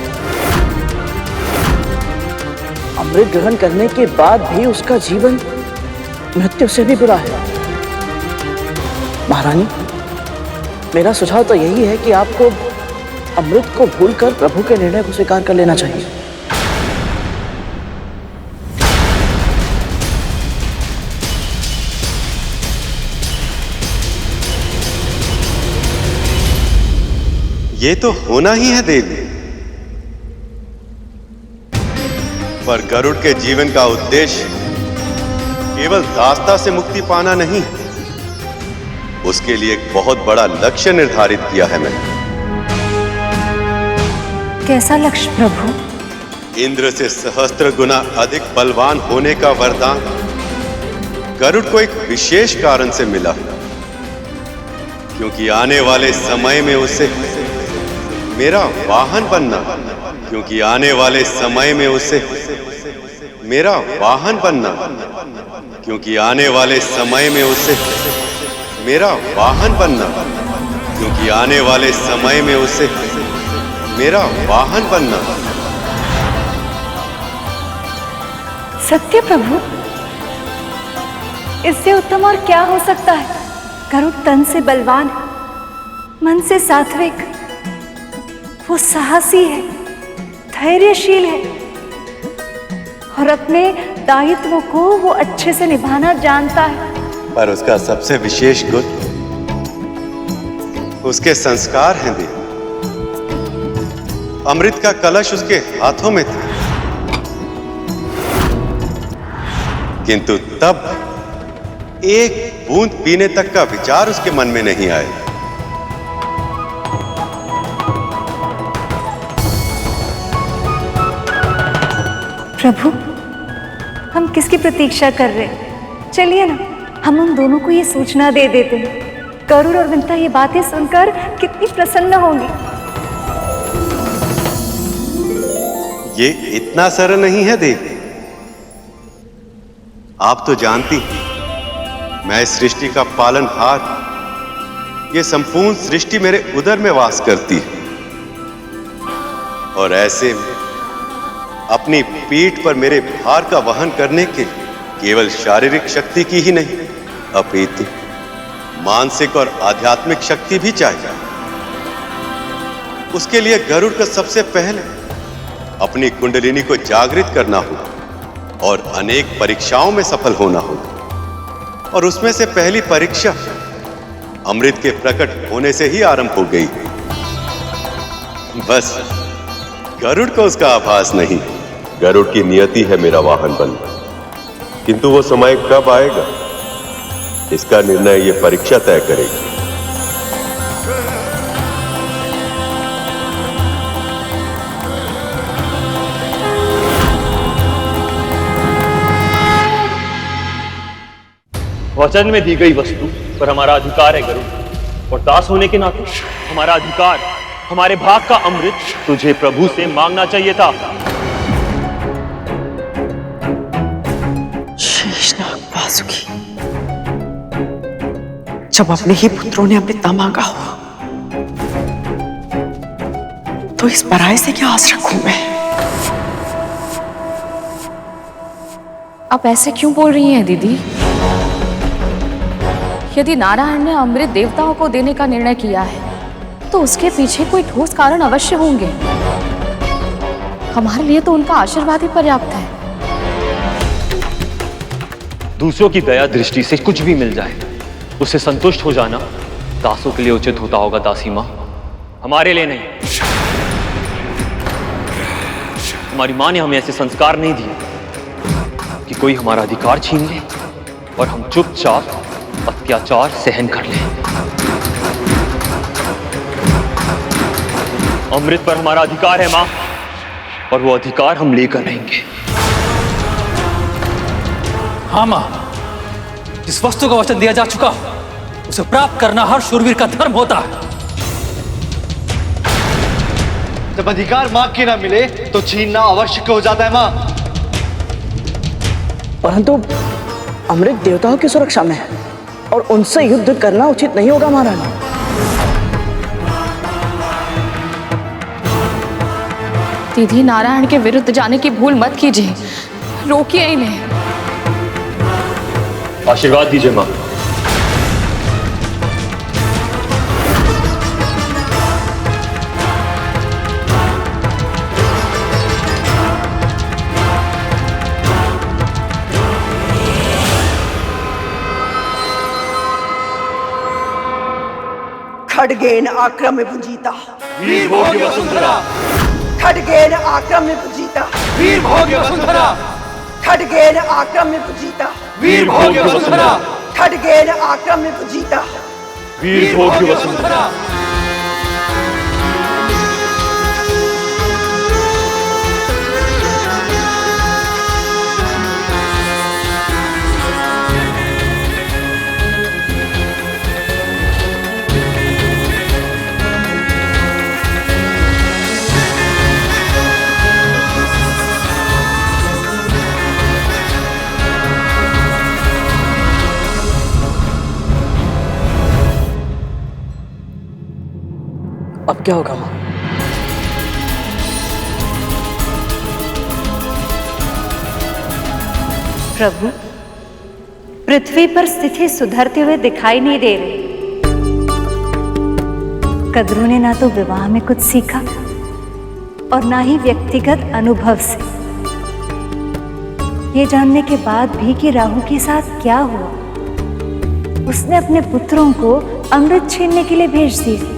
अमृत ग्रहण करने के बाद भी उसका जीवन मृत्यु से भी बुरा है। महारानी, मेरा सुझाव तो यही है कि आपको अमृत को भूलकर प्रभु के निर्णय को स्वीकार कर लेना चाहिए। ये तो होना ही है देवी। पर गरुड़ के जीवन का उद्देश्य केवल दास्ता से मुक्ति पाना नहीं, उसके लिए एक बहुत बड़ा लक्ष्य निर्धारित किया है मैंने। कैसा लक्ष्य प्रभु? इंद्र से सहस्त्र गुना अधिक बलवान होने का वरदान गरुड़ को एक विशेष कारण से मिला, क्योंकि आने वाले समय में उसे मेरा वाहन बनना, क्योंकि आने वाले समय में उसे मेरा वाहन बनना, क्योंकि आने वाले समय में उसे मेरा वाहन बनना, क्योंकि आने वाले समय में उसे मेरा वाहन बनना। सत्य प्रभु, इससे उत्तम और क्या हो सकता है? गरुड़ तन से बलवान, मन से सात्विक, वो साहसी है, धैर्यशील है और अपने दायित्वों को वो अच्छे से निभाना जानता है। पर उसका सबसे विशेष गुण उसके संस्कार हैं देव। अमृत का कलश उसके हाथों में था, किंतु तब एक बूंद पीने तक का विचार उसके मन में नहीं आया। प्रभु, हम किसकी प्रतीक्षा कर रहे हैं? चलिए ना, हम उन दोनों को ये सूचना दे देते हैं। गरुड़ और विंता ये बातें सुनकर कितनी प्रसन्न होंगी। ये इतना सरल नहीं है देवी। आप तो जानती हैं, मैं इस सृष्टि का पालनहार, ये संपूर्ण सृष्टि मेरे उदर में वास करती है और ऐसे में अपनी पीठ पर मेरे भार का वहन करने के केवल शारीरिक शक्ति की ही नहीं, अपितु मानसिक और आध्यात्मिक शक्ति भी चाहिए। उसके लिए गरुड़ को सबसे पहले अपनी कुंडलिनी को जागृत करना होगा और अनेक परीक्षाओं में सफल होना होगा, और उसमें से पहली परीक्षा अमृत के प्रकट होने से ही आरंभ हो गई। बस गरुड़ को उसका आभास नहीं। गरुड़ की नियति है मेरा वाहन बनना, किंतु वो समय कब आएगा इसका निर्णय ये परीक्षा तय करेगी। वचन में दी गई वस्तु पर हमारा अधिकार है गरुड़, और दास होने के नाते हमारा अधिकार, हमारे भाग का अमृत तुझे प्रभु से मांगना चाहिए था। शेषनाग वासुकी, जब अपने ही पुत्रों ने अमृत न मांगा हो तो इस पराये से क्या आस रखूं मैं? आप ऐसे क्यों बोल रही हैं दीदी? यदि नारायण ने अमृत देवताओं को देने का निर्णय किया है तो उसके पीछे कोई ठोस कारण अवश्य होंगे। हमारे लिए तो उनका आशीर्वाद ही पर्याप्त है। दूसरों की दया दृष्टि से कुछ भी मिल जाए उससे संतुष्ट हो जाना दासों के लिए उचित होता होगा दासी माँ, हमारे लिए नहीं। हमारी माँ ने हमें ऐसे संस्कार नहीं दिए कि कोई हमारा अधिकार छीन ले और हम चुपचाप अत्याचार सहन कर लें। अमृत पर हमारा अधिकार है मां, और वो अधिकार हम लेकर रहेंगे। हाँ मां, जिस वस्तु का वचन दिया जा चुका उसे प्राप्त करना हर शूरवीर का धर्म होता है। जब अधिकार मां के ना मिले तो छीनना आवश्यक हो जाता है मां। परंतु अमृत देवताओं की सुरक्षा में है और उनसे युद्ध करना उचित नहीं होगा महारानी। दीदी, नारायण के विरुद्ध जाने की भूल मत कीजिए, रोकिए इन्हें। आशीर्वाद दीजिए मां। खड्गेन आक्रम्य भुंजीता, वीर भोग्य वसुंधरा, खड्गेन आक्रम्य पूजिता वीर भोग्य वसुंधरा, खड्गेन आक्रम्य पूजिता वीर भोग्य वसुंधरा, खड्गेन आक्रम्य पूजिता वीर भोग्य वसुंधरा। अब क्या होगा मां? प्रभु, पृथ्वी पर स्थिति सुधरते हुए दिखाई नहीं दे रही। कद्रू ने ना तो विवाह में कुछ सीखा और ना ही व्यक्तिगत अनुभव से। ये जानने के बाद भी कि राहु के साथ क्या हुआ, उसने अपने पुत्रों को अमृत छीनने के लिए भेज दिया।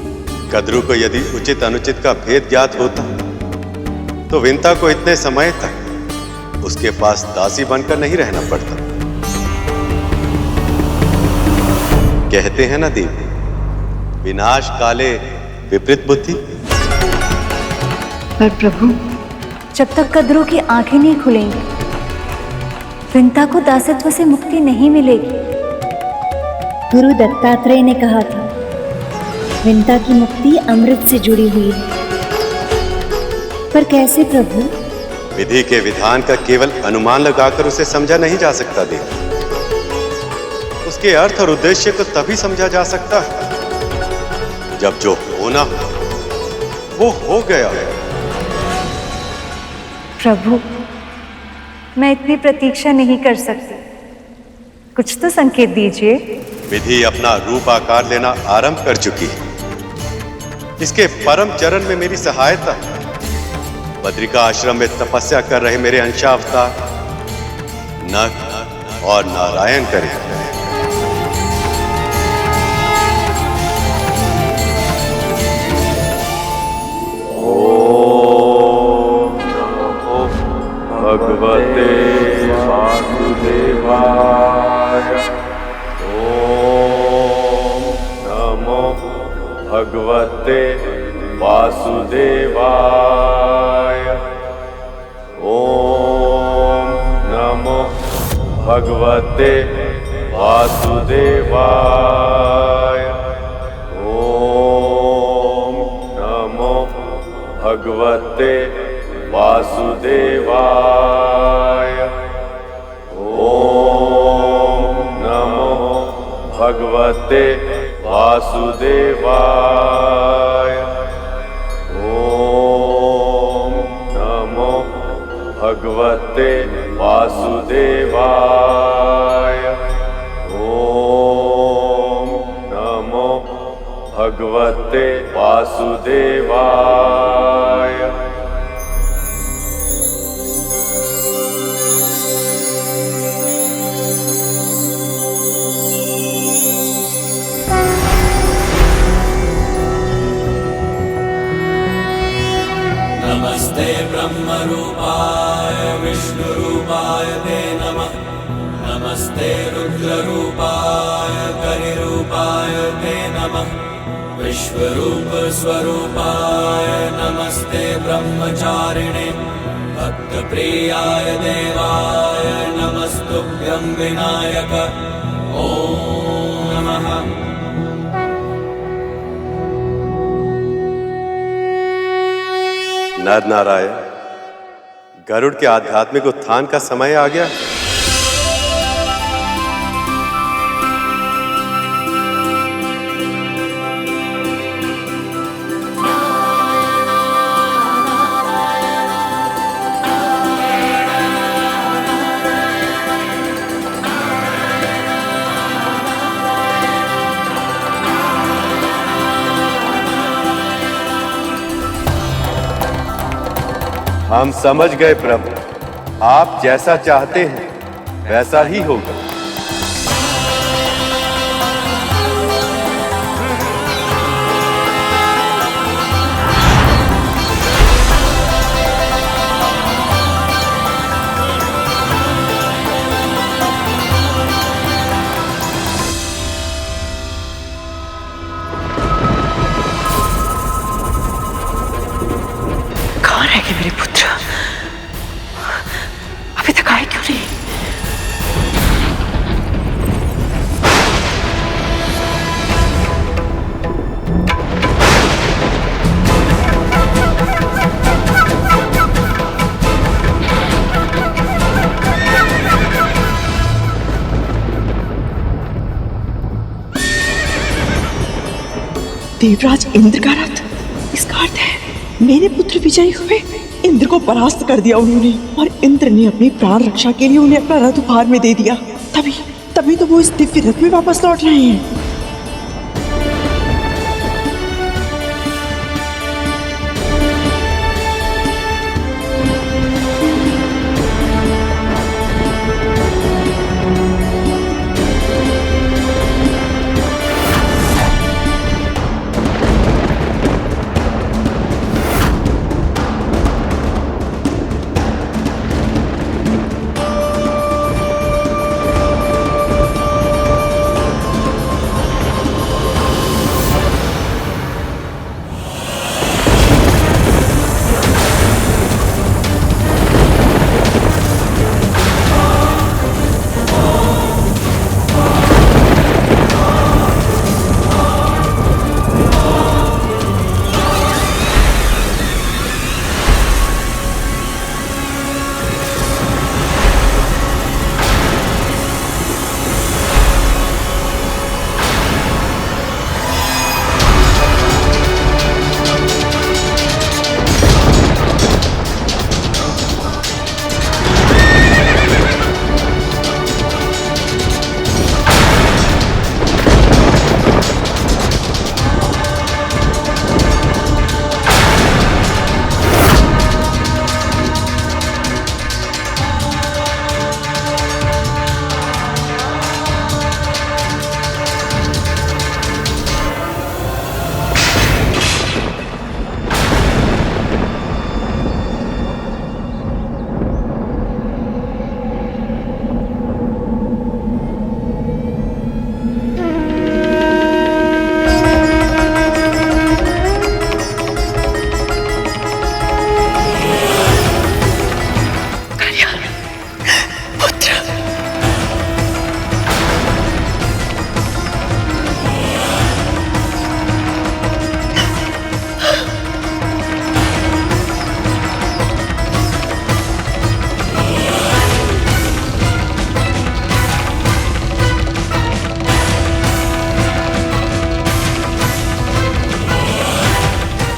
कद्रू को यदि उचित अनुचित का भेद ज्ञात होता तो विंता को इतने समय तक उसके पास दासी बनकर नहीं रहना पड़ता। कहते हैं ना देवी, विनाश काले विपरीत बुद्धि। पर प्रभु, जब तक कद्रू की आंखें नहीं खुलेंगी, विंता को दासत्व से मुक्ति नहीं मिलेगी। गुरु दत्तात्रेय ने कहा था, विंता की मुक्ति अमृत से जुड़ी हुई है। पर कैसे प्रभु? विधि के विधान का केवल अनुमान लगाकर उसे समझा नहीं जा सकता देवी। उसके अर्थ और उद्देश्य को तभी समझा जा सकता है जब जो होना वो हो गया। प्रभु, मैं इतनी प्रतीक्षा नहीं कर सकती, कुछ तो संकेत दीजिए। विधि अपना रूप आकार लेना आरंभ कर चुकी है। इसके परम चरण में मेरी सहायता। बद्रिका आश्रम में तपस्या कर रहे मेरे अंशावतार नग और नारायण करें। ओम नमो भगवते वासुदेवाय। ओम नमो भगवते वासुदेवाय। ओम नमो भगवते वासुदेवाय। ओम नमो भगवते वासुदेवाय। ओम नमो भगवते वासुदेवाय। ओम नमो भगवते वासुदेवाय। ओम नमो भगवते वासुदेवाय। नमस्ते ब्रह्मरूपाय विष्णुरूपाय ते नमः। नमस्ते रुद्ररूपाय करिरूपाय ते नमः। विश्वरूप स्वरूपाय नमस्ते ब्रह्मचारिणे। भक्तप्रियाय देवाय नमस्तुभ्यं विनायक। ओम नमः। नर नारायण, गरुड़ के आध्यात्मिक उत्थान का समय आ गया। हम समझ गए प्रभु, आप जैसा चाहते हैं वैसा ही होगा। देवराज इंद्र का रथ, इसका अर्थ है मेरे पुत्र विजयी हुए। इंद्र को परास्त कर दिया उन्होंने और इंद्र ने अपनी प्राण रक्षा के लिए उन्हें अपना रथ उपहार में दे दिया। तभी तो वो इस दिव्य रथ में वापस लौट रहे हैं।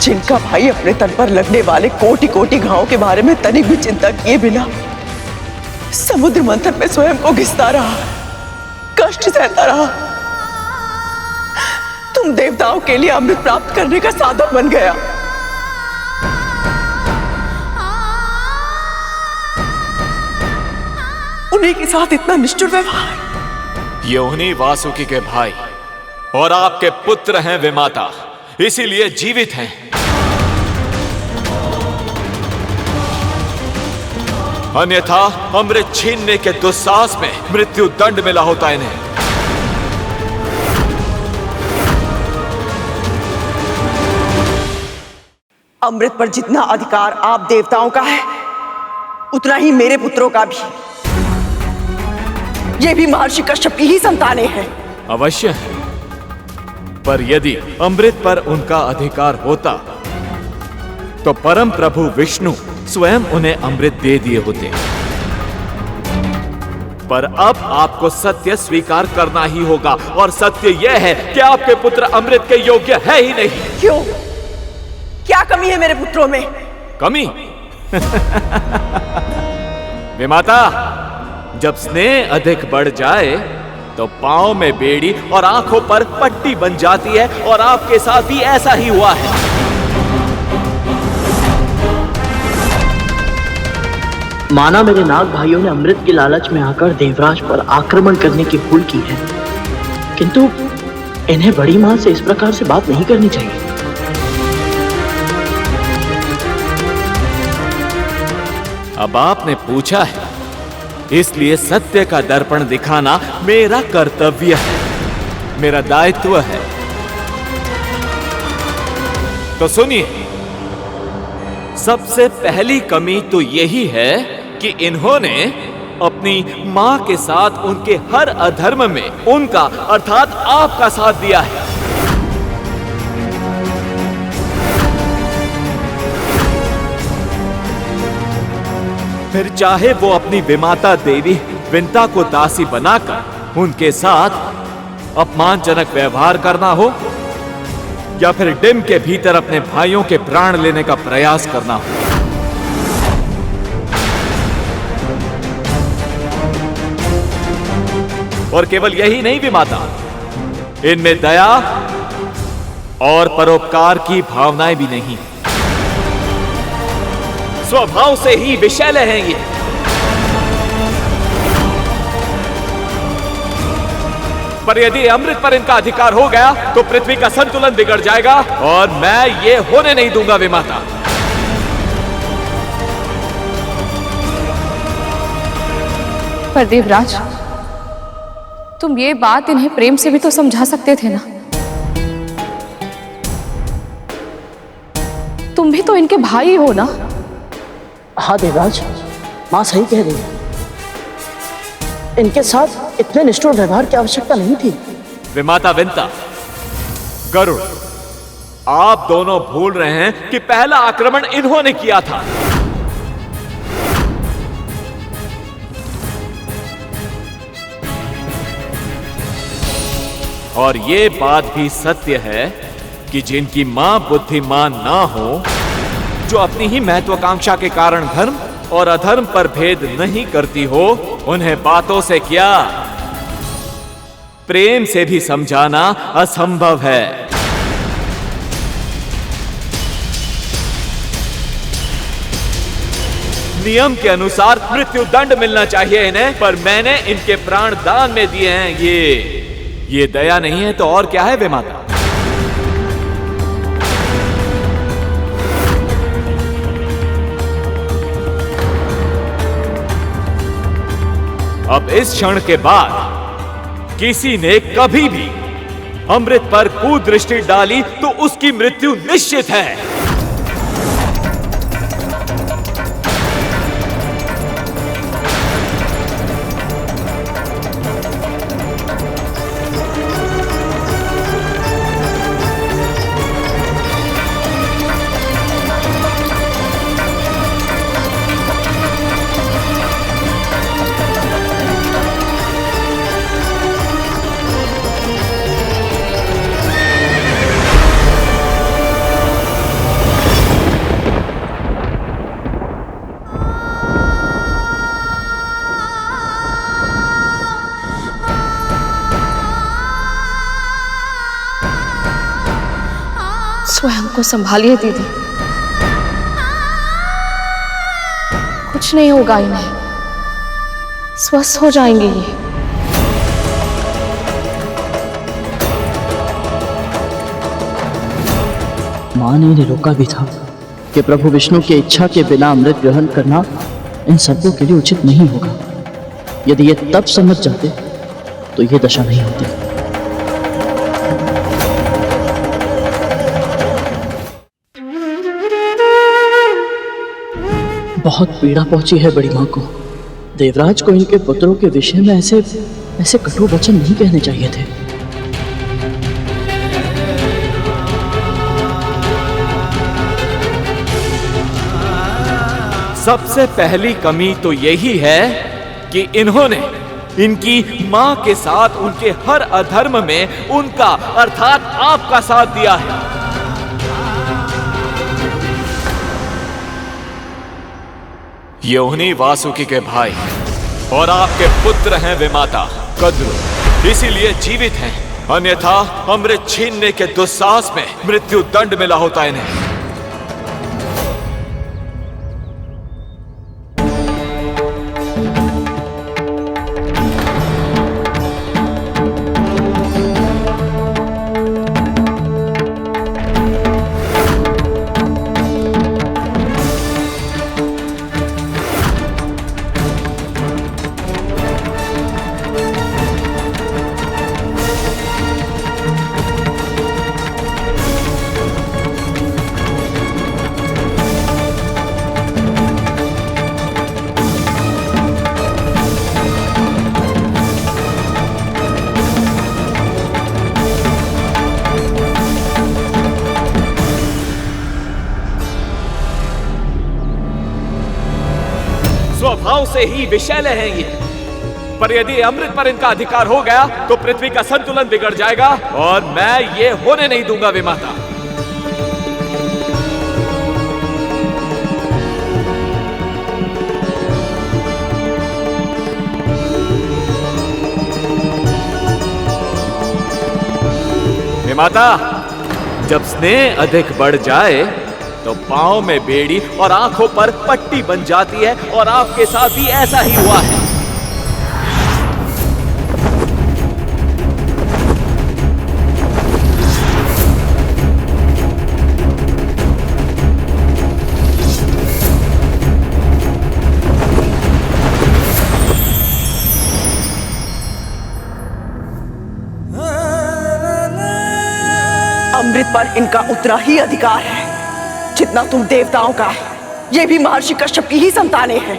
जिनका भाई अपने तन पर लगने वाले कोटि कोटि घावों के बारे में तनिक भी चिंता किए बिना समुद्र मंथन में स्वयं को घिसता रहा, कष्ट सहता रहा, तुम देवताओं के लिए अमृत प्राप्त करने का साधन बन गया। उन्हीं के साथ इतना निष्ठुर व्यवहार। ये उन्हीं वासुकी के भाई और आपके पुत्र हैं विमाता, इसीलिए जीवित हैं। अन्यथा अमृत छीनने के दुस्साहस में मृत्यु दंड मिला होता इन्हें। अमृत पर जितना अधिकार आप देवताओं का है, उतना ही मेरे पुत्रों का भी। ये भी महर्षि कश्यप की ही संतानें हैं। अवश्य है, पर यदि अमृत पर उनका अधिकार होता तो परम प्रभु विष्णु स्वयं उन्हें अमृत दे दिए होते। पर अब आपको सत्य स्वीकार करना ही होगा, और सत्य यह है कि आपके पुत्र अमृत के योग्य है ही नहीं। क्यों? क्या कमी है मेरे पुत्रों में? कमी? विमाता, जब स्नेह अधिक बढ़ जाए तो पांव में बेड़ी और आंखों पर पट्टी बन जाती है, और आपके साथ भी ऐसा ही हुआ है। माना मेरे नाग भाइयों ने अमृत के लालच में आकर देवराज पर आक्रमण करने की भूल की है, किंतु इन्हें बड़ी मां से इस प्रकार से बात नहीं करनी चाहिए। अब आपने पूछा है, इसलिए सत्य का दर्पण दिखाना मेरा कर्तव्य है, मेरा दायित्व है। तो सुनिए, सबसे पहली कमी तो यही है कि इन्होंने अपनी मां के साथ उनके हर अधर्म में उनका अर्थात आपका साथ दिया है। फिर चाहे वो अपनी विमाता देवी विंता को दासी बनाकर उनके साथ अपमानजनक व्यवहार करना हो, या फिर डिम के भीतर अपने भाइयों के प्राण लेने का प्रयास करना हो। और केवल यही नहीं विमाता, इनमें दया और परोपकार की भावनाएं भी नहीं। स्वभाव से ही विषैले हैं ये। पर यदि अमृत पर इनका अधिकार हो गया तो पृथ्वी का संतुलन बिगड़ जाएगा और मैं ये होने नहीं दूंगा विमाता। पर देवराज, तुम ये बात इन्हें प्रेम से भी तो समझा सकते थे ना। तुम भी तो इनके भाई हो ना। हाँ देवराज, माँ सही कह रही है। इनके साथ इतने निष्ठुर व्यवहार की आवश्यकता नहीं थी। विमाता विंता, गरुड़, आप दोनों भूल रहे हैं कि पहला आक्रमण इन्होंने किया था। और ये बात भी सत्य है कि जिनकी मां बुद्धिमान ना हो, जो अपनी ही महत्वाकांक्षा के कारण धर्म और अधर्म पर भेद नहीं करती हो, उन्हें बातों से क्या, प्रेम से भी समझाना असंभव है। नियम के अनुसार मृत्यु दंड मिलना चाहिए इन्हें, पर मैंने इनके प्राण दान में दिए हैं। ये दया नहीं है तो और क्या है विमाता? अब इस क्षण के बाद किसी ने कभी भी अमृत पर कुदृष्टि डाली तो उसकी मृत्यु निश्चित है। स्वयं को संभालिए दीदी, कुछ नहीं होगा इन्हें, स्वस्थ हो जाएंगे ये। माँ ने इन्हें रोका भी था कि प्रभु विष्णु की इच्छा के बिना अमृत ग्रहण करना इन सबों के लिए उचित नहीं होगा। यदि ये तब समझ जाते तो ये दशा नहीं होती। बहुत पीड़ा पहुंची है बड़ी माँ को। देवराज को इनके पुत्रों के विषय में ऐसे कटु वचन नहीं कहने चाहिए थे। सबसे पहली कमी तो यही है कि इन्होंने इनकी मां के साथ उनके हर अधर्म में उनका अर्थात आपका साथ दिया है। ये उन्हीं वासुकी के भाई और आपके पुत्र हैं विमाता कद्रु, इसीलिए जीवित हैं, अन्यथा अमृत छीनने के दुस्साहस में मृत्यु दंड मिला होता इन्हें। स्वभाव से ही विषैले हैं ये, पर यदि अमृत पर इनका अधिकार हो गया तो पृथ्वी का संतुलन बिगड़ जाएगा और मैं ये होने नहीं दूंगा विमाता। माता, जब स्नेह अधिक बढ़ जाए तो पांव में बेड़ी और आंखों पर पट्टी बन जाती है, और आपके साथ भी ऐसा ही हुआ है। अमृत पर इनका उतना ही अधिकार है जितना तुम देवताओं का है। ये भी महर्षि कश्यप की ही संतानें हैं।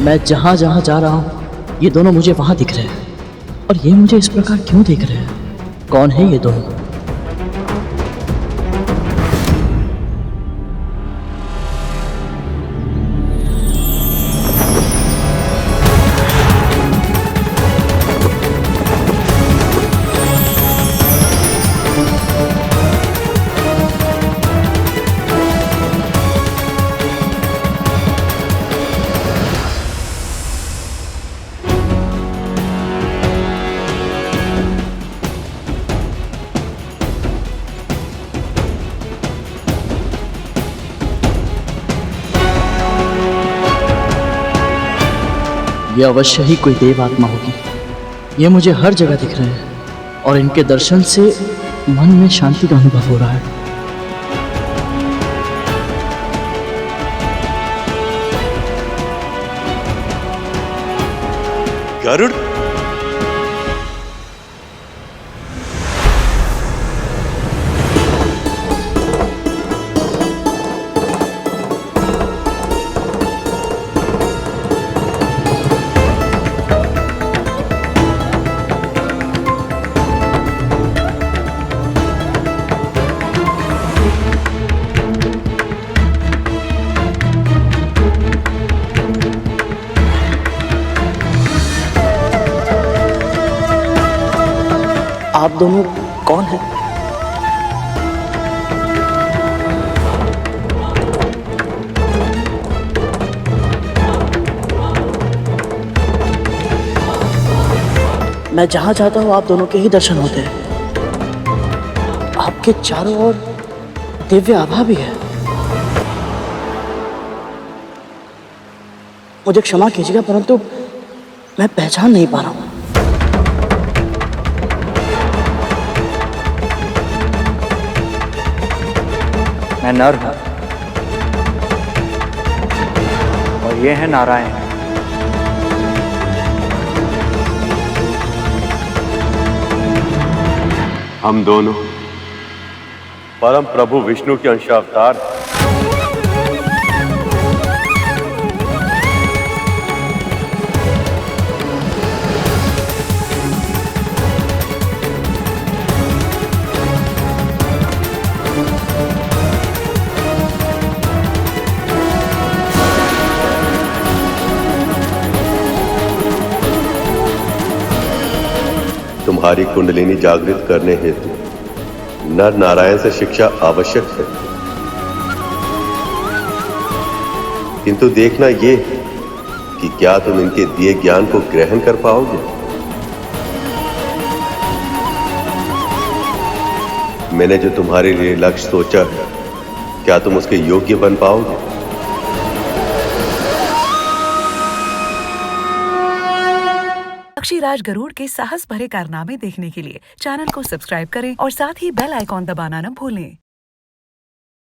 मैं जहां जहां जा रहा हूं ये दोनों मुझे वहां दिख रहे हैं, और ये मुझे इस प्रकार क्यों देख रहे हैं? कौन है ये दोनों? ये अवश्य ही कोई देव आत्मा होगी। ये मुझे हर जगह दिख रहे हैं, और इनके दर्शन से मन में शांति का अनुभव हो रहा है। गरुड़, आप दोनों कौन हैं? मैं जहां जाता हूं आप दोनों के ही दर्शन होते हैं। आपके चारों ओर दिव्य आभा भी है। मुझे क्षमा कीजिएगा, परंतु मैं पहचान नहीं पा रहा हूं। मैं नर हूं और ये है नारायण। हम दोनों परम प्रभु विष्णु के अंशावतार हैं। तुम्हारी कुंडलिनी जागृत करने हेतु नर नारायण से शिक्षा आवश्यक है, किंतु देखना ये है कि क्या तुम इनके दिए ज्ञान को ग्रहण कर पाओगे। मैंने जो तुम्हारे लिए लक्ष्य सोचा है, क्या तुम उसके योग्य बन पाओगे? पक्षीराज गरुड़ के साहस भरे कारनामे देखने के लिए चैनल को सब्सक्राइब करें और साथ ही बेल आइकॉन दबाना न भूलें।